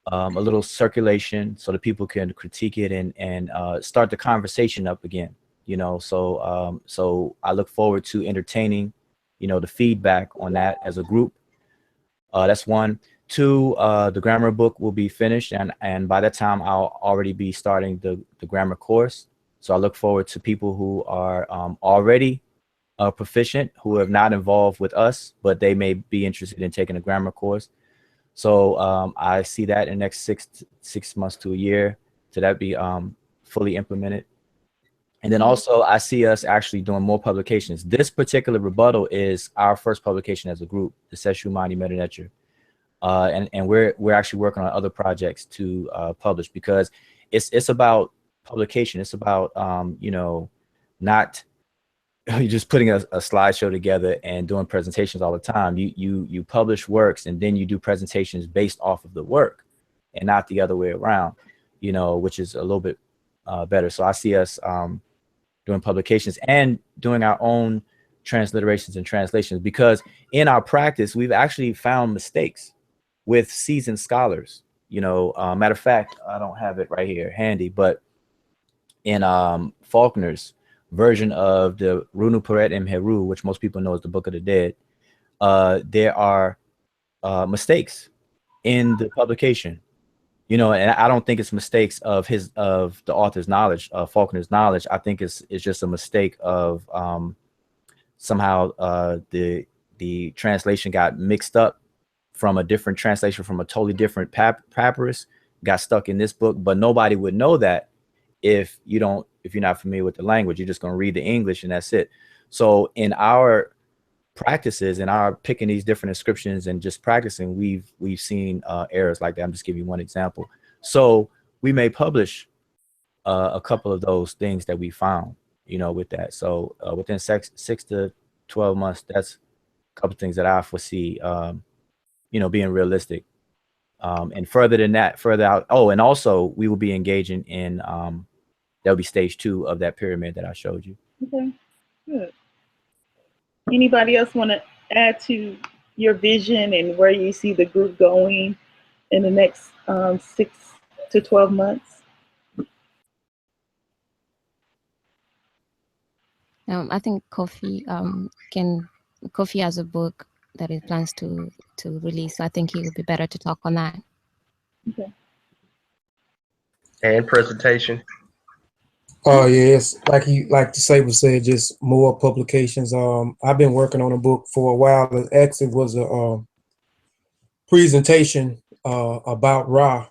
a little circulation so that people can critique it and start the conversation up again. You know, so I look forward to entertaining, you know, the feedback on that as a group. That's 1. 2, the grammar book will be finished, and by that time I'll already be starting the grammar course. So I look forward to people who are already proficient, who have not involved with us, but they may be interested in taking a grammar course. So I see that in the next 6 months to a year, to that be fully implemented. And then also I see us actually doing more publications. This particular rebuttal is our first publication as a group, the Seshew Medew Netcher. And we're actually working on other projects to publish, because it's about publication. It's about you know, not you're just putting a slideshow together and doing presentations all the time. You publish works and then you do presentations based off of the work, and not the other way around, you know, which is a little bit better. So I see us doing publications and doing our own transliterations and translations, because in our practice we've actually found mistakes with seasoned scholars. You know, matter of fact, I don't have it right here handy, but in Faulkner's version of the Runu Peret Heru, which most people know as the Book of the Dead, there are mistakes in the publication. You know, and I don't think it's mistakes of the author's knowledge, Faulkner's knowledge. I think it's just a mistake of somehow the translation got mixed up from a different translation from a totally different papyrus, got stuck in this book. But nobody would know that if you're not familiar with the language. You're just going to read the English and that's it. So in our practices and our picking these different inscriptions and just practicing, we've seen errors like that. I'm just giving you one example. So we may publish a couple of those things that we found, you know, with that. So within 6 to 12 months, that's a couple of things that I foresee, you know, being realistic. And further than that, further out. Oh, and also we will be engaging in that'll be stage 2 of that pyramid that I showed you. Okay, good. Anybody else want to add to your vision and where you see the group going in the next 6 to 12 months? I think Kofi has a book that he plans to release. So I think he would be better to talk on that. Okay. And presentation. Oh yes, like the Saber said, just more publications. I've been working on a book for a while. It actually was a presentation about Ra,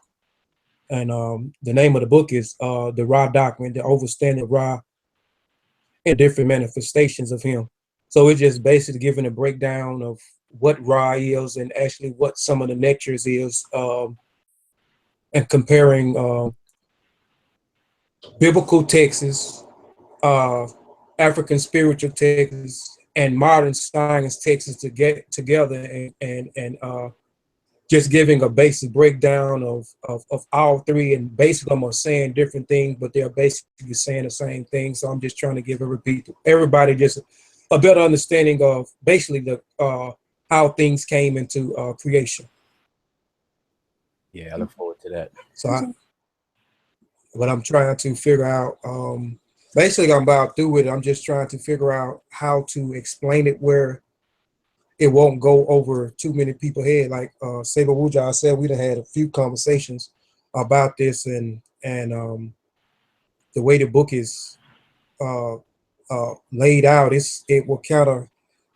and the name of the book is the Ra Doctrine, the Overstanding of Ra and Different Manifestations of Him. So it's just basically giving a breakdown of what Ra is and actually what some of the Netchers is, and comparing biblical texts, African spiritual texts, and modern science texts to get together and just giving a basic breakdown of all three. And basically I'm saying different things, but they're basically saying the same thing. So I'm just trying to give everybody just a better understanding of basically the how things came into creation. Yeah, I look forward to that. So what I'm trying to figure out, basically I'm about through with it. I'm just trying to figure out how to explain it where it won't go over too many people's head. Like Saber Wudjau, I said, we done had a few conversations about this, and the way the book is laid out, it will kind of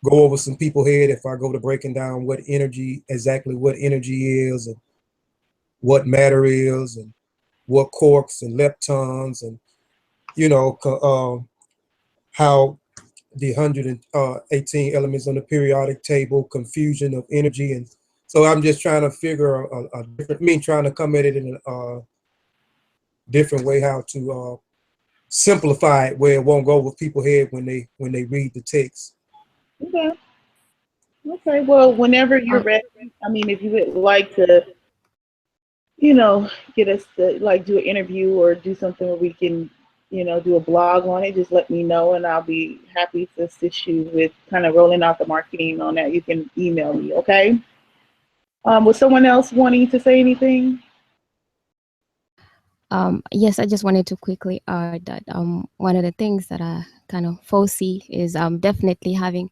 go over some people's head if I go to breaking down exactly what energy is, and what matter is, and what quarks and leptons, and you know how the 118 elements on the periodic table, confusion of energy. And so I'm just trying to figure a different, trying to come at it in a different way, how to simplify it where it won't go over people's head when they read the text. Okay. Okay. Well, whenever you're ready, I mean, if you would like to, you know, get us to like do an interview or do something where we can, you know, do a blog on it, just let me know and I'll be happy to assist you with kind of rolling out the marketing on that. You can email me, okay? Was someone else wanting to say anything? Yes, I just wanted to quickly add that one of the things that I kind of foresee is definitely having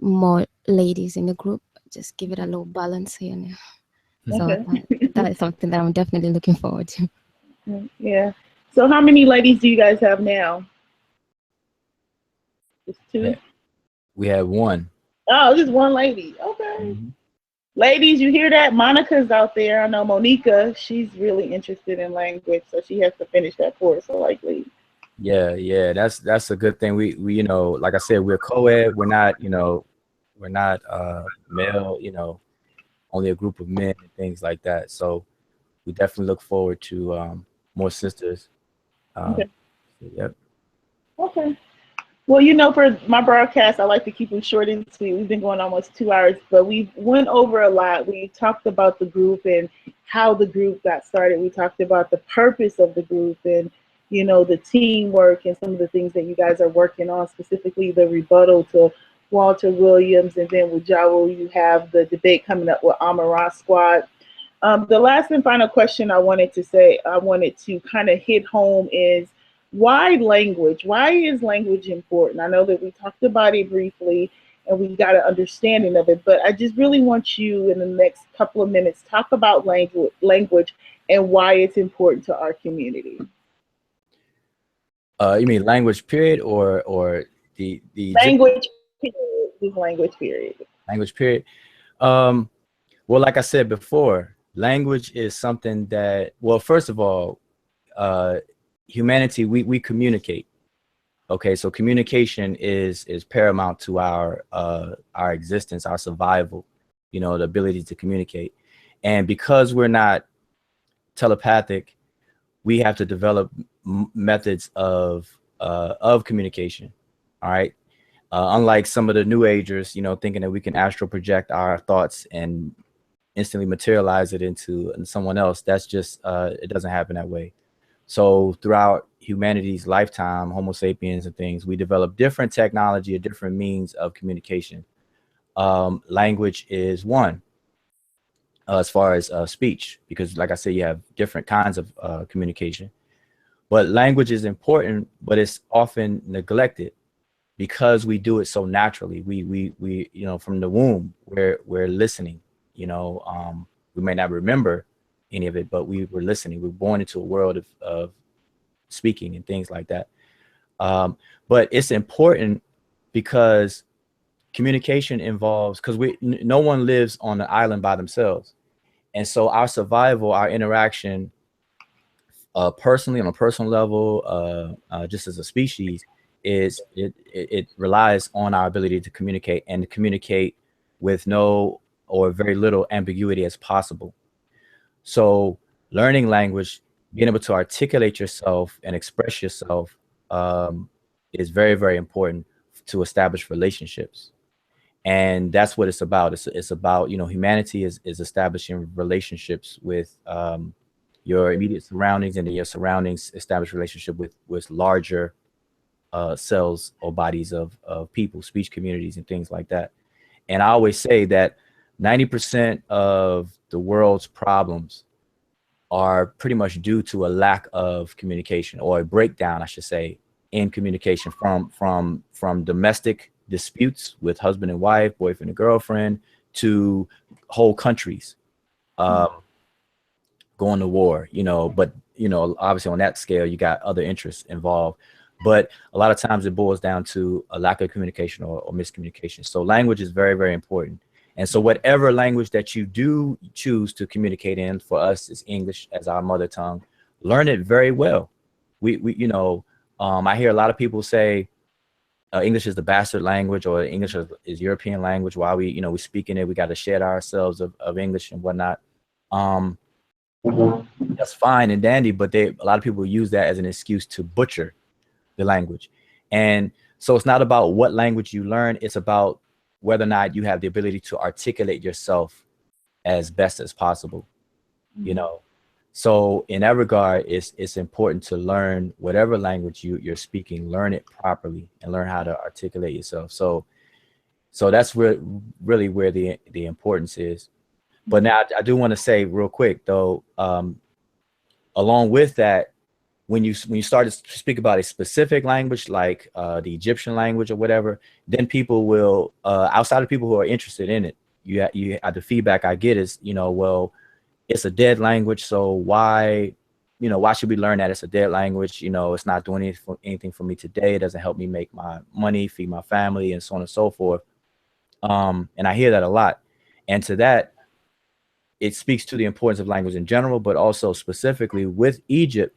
more ladies in the group. Just give it a little balance here and there. So that is something that I'm definitely looking forward to. Yeah. So how many ladies do you guys have now? Just 2? We have 1. Oh, just 1 lady. Okay. Mm-hmm. Ladies, you hear that? Monica's out there. I know Monica, she's really interested in language, so she has to finish that course likely. Yeah, that's a good thing. We you know, like I said, we're co-ed. We're not, we're not male, only a group of men and things like that. So we definitely look forward to more sisters. Okay. Yep. Okay. Well, for my broadcast, I like to keep them short and sweet. We've been going almost 2 hours, but we went over a lot. We talked about the group and how the group got started. We talked about the purpose of the group and, the teamwork and some of the things that you guys are working on, specifically the rebuttal to Walter Williams. And then with Wudjau, you have the debate coming up with Amaran Squad. The last and final question I wanted to kind of hit home is, why language? Why is language important? I know that we talked about it briefly and we got an understanding of it, but I just really want you in the next couple of minutes talk about language and why it's important to our community. You mean language period or the language period? This language period. Language period. Well, like I said before, language is something that, well, first of all, humanity, we communicate. Okay, so communication is paramount to our existence, our survival, the ability to communicate. And because we're not telepathic, we have to develop methods of communication. All right. Unlike some of the new agers, thinking that we can astral project our thoughts and instantly materialize it into someone else. That's just, it doesn't happen that way. So throughout humanity's lifetime, Homo sapiens and things, we develop different technology or different means of communication. Language is one, as far as speech, because like I said, you have different kinds of communication. But language is important, but it's often neglected because we do it so naturally. We from the womb, we're listening. We may not remember any of it, but we were listening. We were born into a world of speaking and things like that. But it's important because communication involves, because no one lives on an island by themselves. And so our survival, our interaction, personally, on a personal level, just as a species, it relies on our ability to communicate and to communicate with no or very little ambiguity as possible. So learning language, being able to articulate yourself and express yourself is very, very important to establish relationships. And that's what it's about. It's about, humanity is establishing relationships with your immediate surroundings, and then your surroundings establish relationship with larger cells or bodies of people, speech communities and things like that. And I always say that 90% of the world's problems are pretty much due to a lack of communication, or a breakdown, I should say, in communication, from domestic disputes with husband and wife, boyfriend and girlfriend, to whole countries going to war, but obviously on that scale you got other interests involved. But a lot of times it boils down to a lack of communication or miscommunication. So language is very, very important. And so whatever language that you do choose to communicate in, for us is English as our mother tongue. Learn it very well. I hear a lot of people say English is the bastard language, or English is European language. Why we speak in it, we got to shed ourselves of English and whatnot. That's fine and dandy, but a lot of people use that as an excuse to butcher the language. And so it's not about what language you learn, it's about whether or not you have the ability to articulate yourself as best as possible. So in that regard, it's important to learn whatever language you're speaking, learn it properly and learn how to articulate yourself. So that's really where the importance is. But now I do want to say real quick though, along with that, when you start to speak about a specific language, like the Egyptian language or whatever, then people will, outside of people who are interested in it, the feedback I get is, well, it's a dead language, so why should we learn that? It's a dead language. It's not doing anything for me today. It doesn't help me make my money, feed my family, and so on and so forth. And I hear that a lot. And to that, it speaks to the importance of language in general, but also specifically with Egypt.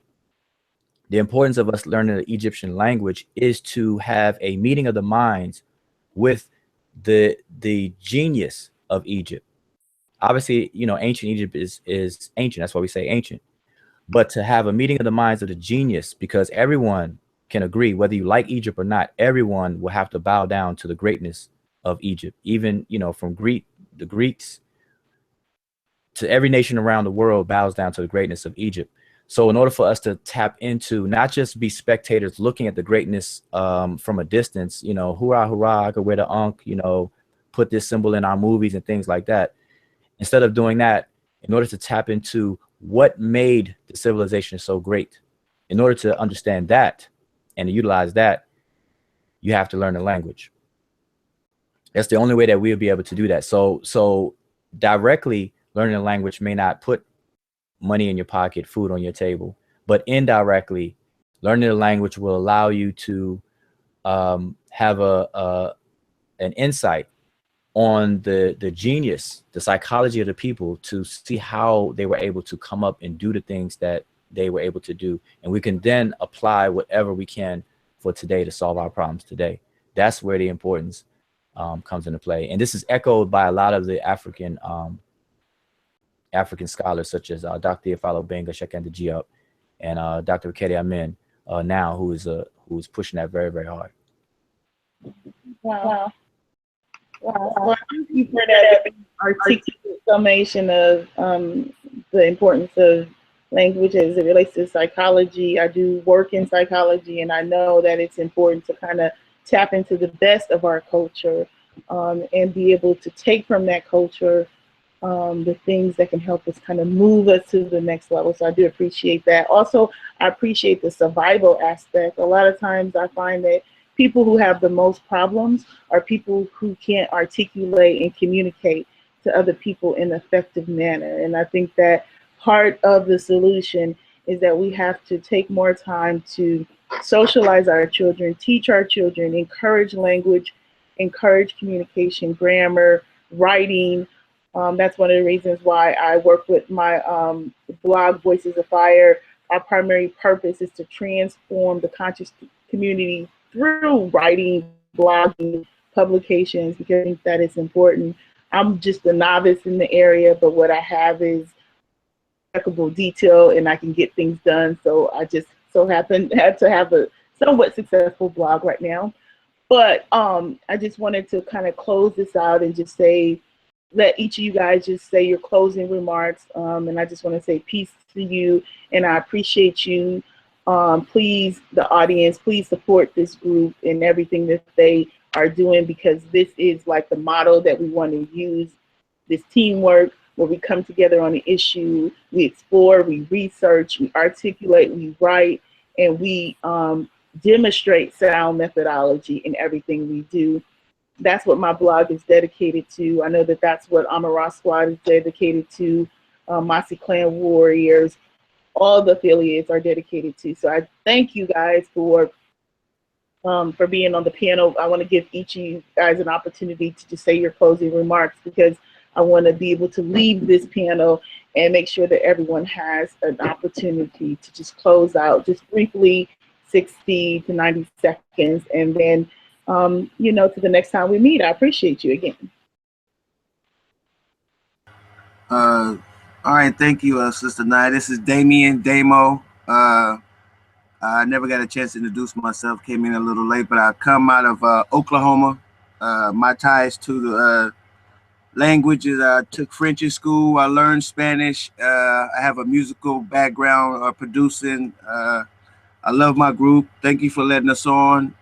The importance of us learning the Egyptian language is to have a meeting of the minds with the genius of Egypt. Obviously, you know, ancient Egypt is ancient. That's why we say ancient. But to have a meeting of the minds of the genius, because everyone can agree, whether you like Egypt or not, everyone will have to bow down to the greatness of Egypt. Even, you know, from the Greeks to every nation around the world bows down to the greatness of Egypt. So in order for us to tap into, not just be spectators looking at the greatness from a distance, you know, hurrah, hurrah, I could wear the Ankh, you know, put this symbol in our movies and things like that. Instead of doing that, in order to tap into what made the civilization so great, in order to understand that and to utilize that, you have to learn the language. That's the only way that we'll be able to do that. So directly learning the language may not put money in your pocket, food on your table, but indirectly learning the language will allow you to have an insight on the genius, the psychology of the people, to see how they were able to come up and do the things that they were able to do. And we can then apply whatever we can for today to solve our problems today. That's where the importance comes into play. And this is echoed by a lot of the African scholars, such as Dr. Ifalo Benga Shekanda Diop and Dr. Kedi Amin now, who is pushing that very, very hard. Wow. Well, thank you for that articulate summation of the importance of language as it relates to psychology. I do work in psychology, and I know that it's important to kind of tap into the best of our culture and be able to take from that culture the things that can help us kind of move us to the next level. So I do appreciate that. Also, I appreciate the survival aspect. A lot of times I find that people who have the most problems are people who can't articulate and communicate to other people in an effective manner. And I think that part of the solution is that we have to take more time to socialize our children, teach our children, encourage language, encourage communication, grammar, writing. That's one of the reasons why I work with my blog, Voices of Fire. Our primary purpose is to transform the conscious community through writing, blogging, publications, because I think that is important. I'm just a novice in the area, but what I have is impeccable detail and I can get things done. So I just so happen to have a somewhat successful blog right now. But I just wanted to kind of close this out and just say, let each of you guys just say your closing remarks. And I just want to say peace to you, and I appreciate you. Please, the audience, please support this group and everything that they are doing, because this is like the model that we want to use, this teamwork where we come together on an issue, we explore, we research, we articulate, we write, and we demonstrate sound methodology in everything we do. That's what my blog is dedicated to. I know that that's what Amara Squad is dedicated to, Mossy Clan Warriors, all the affiliates are dedicated to. So I thank you guys for being on the panel. I want to give each of you guys an opportunity to just say your closing remarks, because I want to be able to leave this panel and make sure that everyone has an opportunity to just close out just briefly, 60 to 90 seconds, and then you know, to the next time we meet. I appreciate you again. All right, thank you, Sister Nye. This is Damien Damo. I never got a chance to introduce myself, came in a little late, but I come out of Oklahoma. My ties to the languages, I took French in school, I learned Spanish. I have a musical background producing. I love my group. Thank you for letting us on.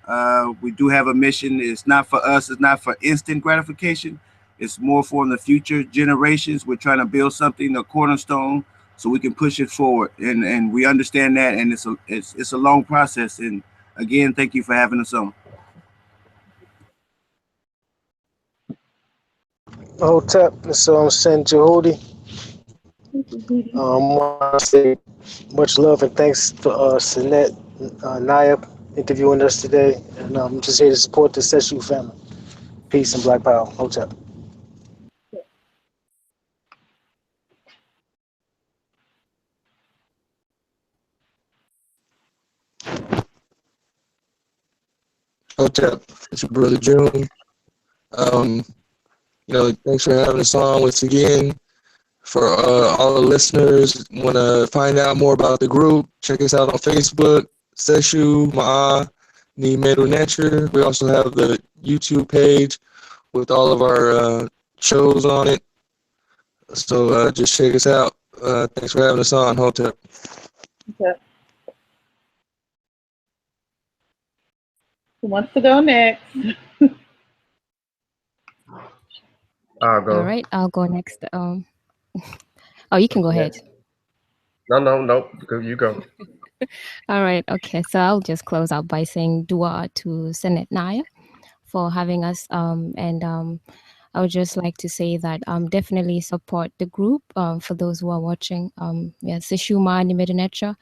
We do have a mission. It's not for us. It's not for instant gratification. It's more for the future generations. We're trying to build something, a cornerstone, so we can push it forward. And we understand that. And it's a long process. And again, thank you for having us on. Hotep, this is Sen Jehudi. I want to say much love and thanks to Sinet Nayab interviewing us today. And I'm just here to support the Seshew family. Peace and Black Power. Hotep. Hotep, it's your brother June. Thanks for having us on once again. For all the listeners, want to find out more about the group, check us out on Facebook, Seshew, Ma'a, Medew, Netcher. We also have the YouTube page with all of our shows on it. So just check us out. Thanks for having us on, Hotep. Okay. Who wants to go next? I'll go. All right, I'll go next. Oh, you can go ahead. No. You go. All right, okay. So I'll just close out by saying dua to Senet Naya for having us. I would just like to say that definitely support the group for those who are watching. Seshew Netcher.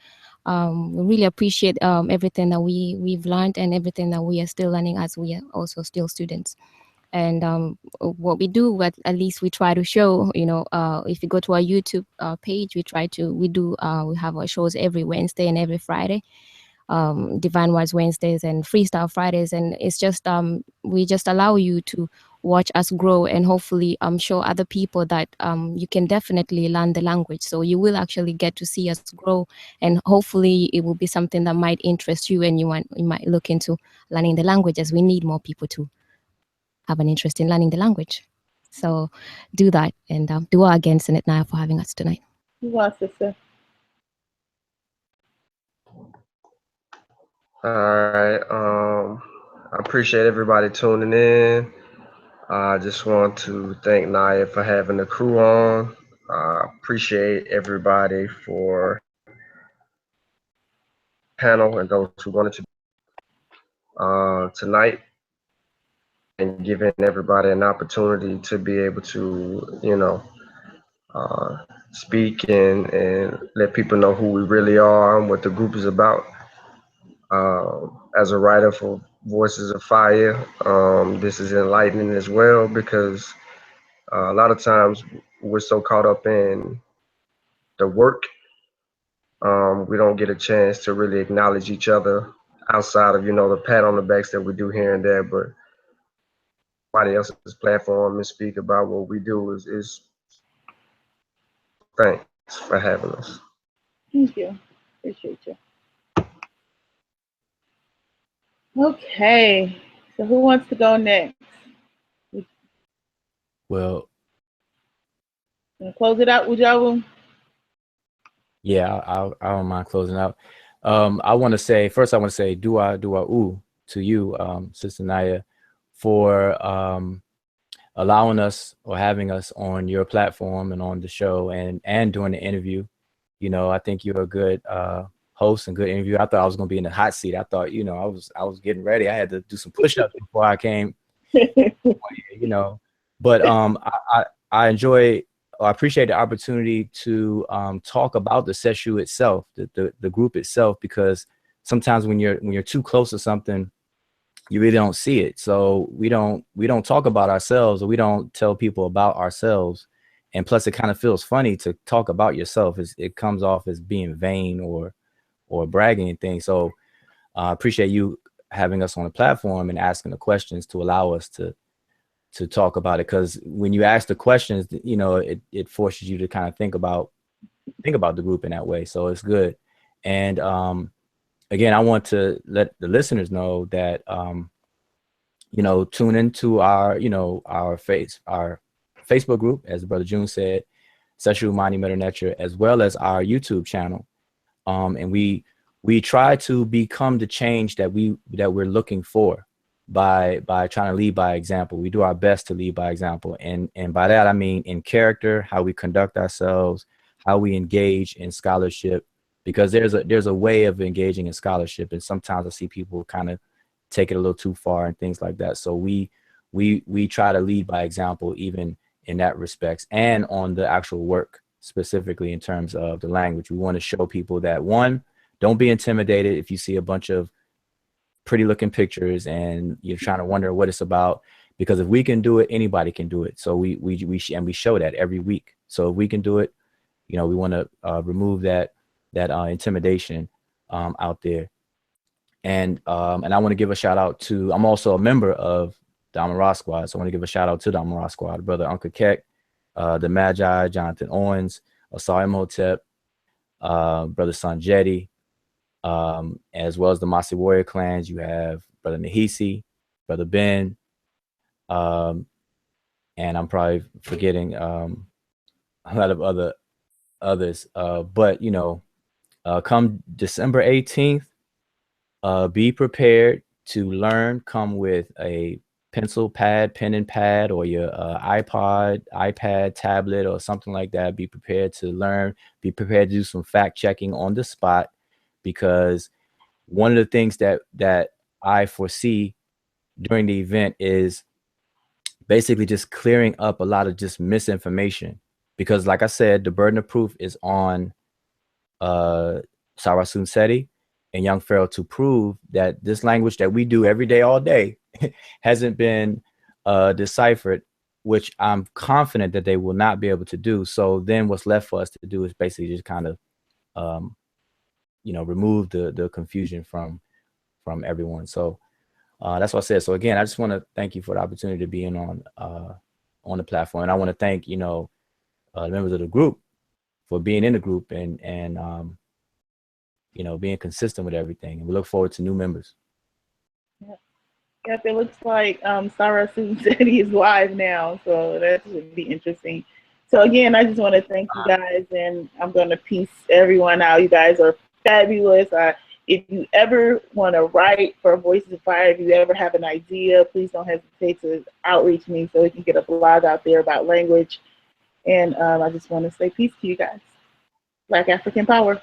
We really appreciate everything that we've learned and everything that we are still learning as we are also still students. And what we do, at least we try to show, if you go to our YouTube page, we have our shows every Wednesday and every Friday, Divine Words Wednesdays and Freestyle Fridays. And it's just, we just allow you to watch us grow and hopefully show other people that you can definitely learn the language. So you will actually get to see us grow, and hopefully it will be something that might interest you, and you might look into learning the language, as we need more people to have an interest in learning the language. So do that, and dua again, Senet Naya, for having us tonight. Who wants to say? All right. I appreciate everybody tuning in. I just want to thank Naya for having the crew on. Appreciate everybody for panel and those who wanted to tonight, and giving everybody an opportunity to be able to, speak and let people know who we really are and what the group is about. As a writer for Voices of Fire, this is enlightening as well, because a lot of times we're so caught up in the work, we don't get a chance to really acknowledge each other outside of, the pat on the backs that we do here and there. But somebody else's platform and speak about what we do is thanks for having us. Thank you. Appreciate you. Okay. So who wants to go next? Well, close it out, Wudjau? yeah, I don't mind closing out. I want to say dua to you, Sister Naya, for allowing us or having us on your platform and on the show and doing the interview. I think you're a good host and good interview. I thought I was going to be in the hot seat. I thought, I was getting ready. I had to do some push-ups before I came. But I appreciate the opportunity to talk about the Seshew itself, the group itself, because sometimes when you're too close to something, you really don't see it. So we don't talk about ourselves, or we don't tell people about ourselves. And plus, it kind of feels funny to talk about yourself. It comes off as being vain or bragging and things. So I appreciate you having us on the platform and asking the questions to allow us to talk about it. Because when you ask the questions, it forces you to kind of think about the group in that way. So it's good. And again, I want to let the listeners know that tune into our Facebook group, as Brother June said, Seshew Medew Netcher, as well as our YouTube channel. And we try to become the change that we're looking for by trying to lead by example. We do our best to lead by example. And by that, I mean in character, how we conduct ourselves, how we engage in scholarship, because there's a way of engaging in scholarship. And sometimes I see people kind of take it a little too far and things like that. So we try to lead by example, even in that respects, and on the actual work, specifically in terms of the language. We want to show people that, one, don't be intimidated if you see a bunch of pretty looking pictures and you're trying to wonder what it's about, because if we can do it, anybody can do it. So we show that every week. So if we can do it, we want to remove that intimidation out there. And I want to give a shout out to, I'm also a member of the Amara Squad. So I want to give a shout out to the Amara Squad, brother Uncle Keck, the Magi, Jonathan Owens, Asai Imhotep, brother Sanjeti, as well as the Masi Warrior clans. You have brother Nahisi, brother Ben, and I'm probably forgetting a lot of others. But you know, come December 18th, be prepared to learn. Come with a pencil, pad, pen and pad, or your iPod, iPad, tablet, or something like that. Be prepared to learn. Be prepared to do some fact checking on the spot, because one of the things that I foresee during the event is basically just clearing up a lot of just misinformation. Because like I said, the burden of proof is on Sarasun Seti and Young Pharaoh to prove that this language that we do every day, all day, hasn't been deciphered, which I'm confident that they will not be able to do. So then what's left for us to do is basically just kind of, you know, remove the confusion from everyone. So that's what I said. So again, I just want to thank you for the opportunity to be in on the platform. And I want to thank, you know, the members of the group for being in the group and you know, being consistent with everything. And we look forward to new members. Yep, it looks like Sarah Susan Seti is live now, so that should be interesting. So again, I just want to thank you guys, and I'm going to peace everyone out. You guys are fabulous. If you ever want to write for Voices of Fire, if you ever have an idea, please don't hesitate to outreach me so we can get a blog out there about language. And I just want to say peace to you guys. Black African Power.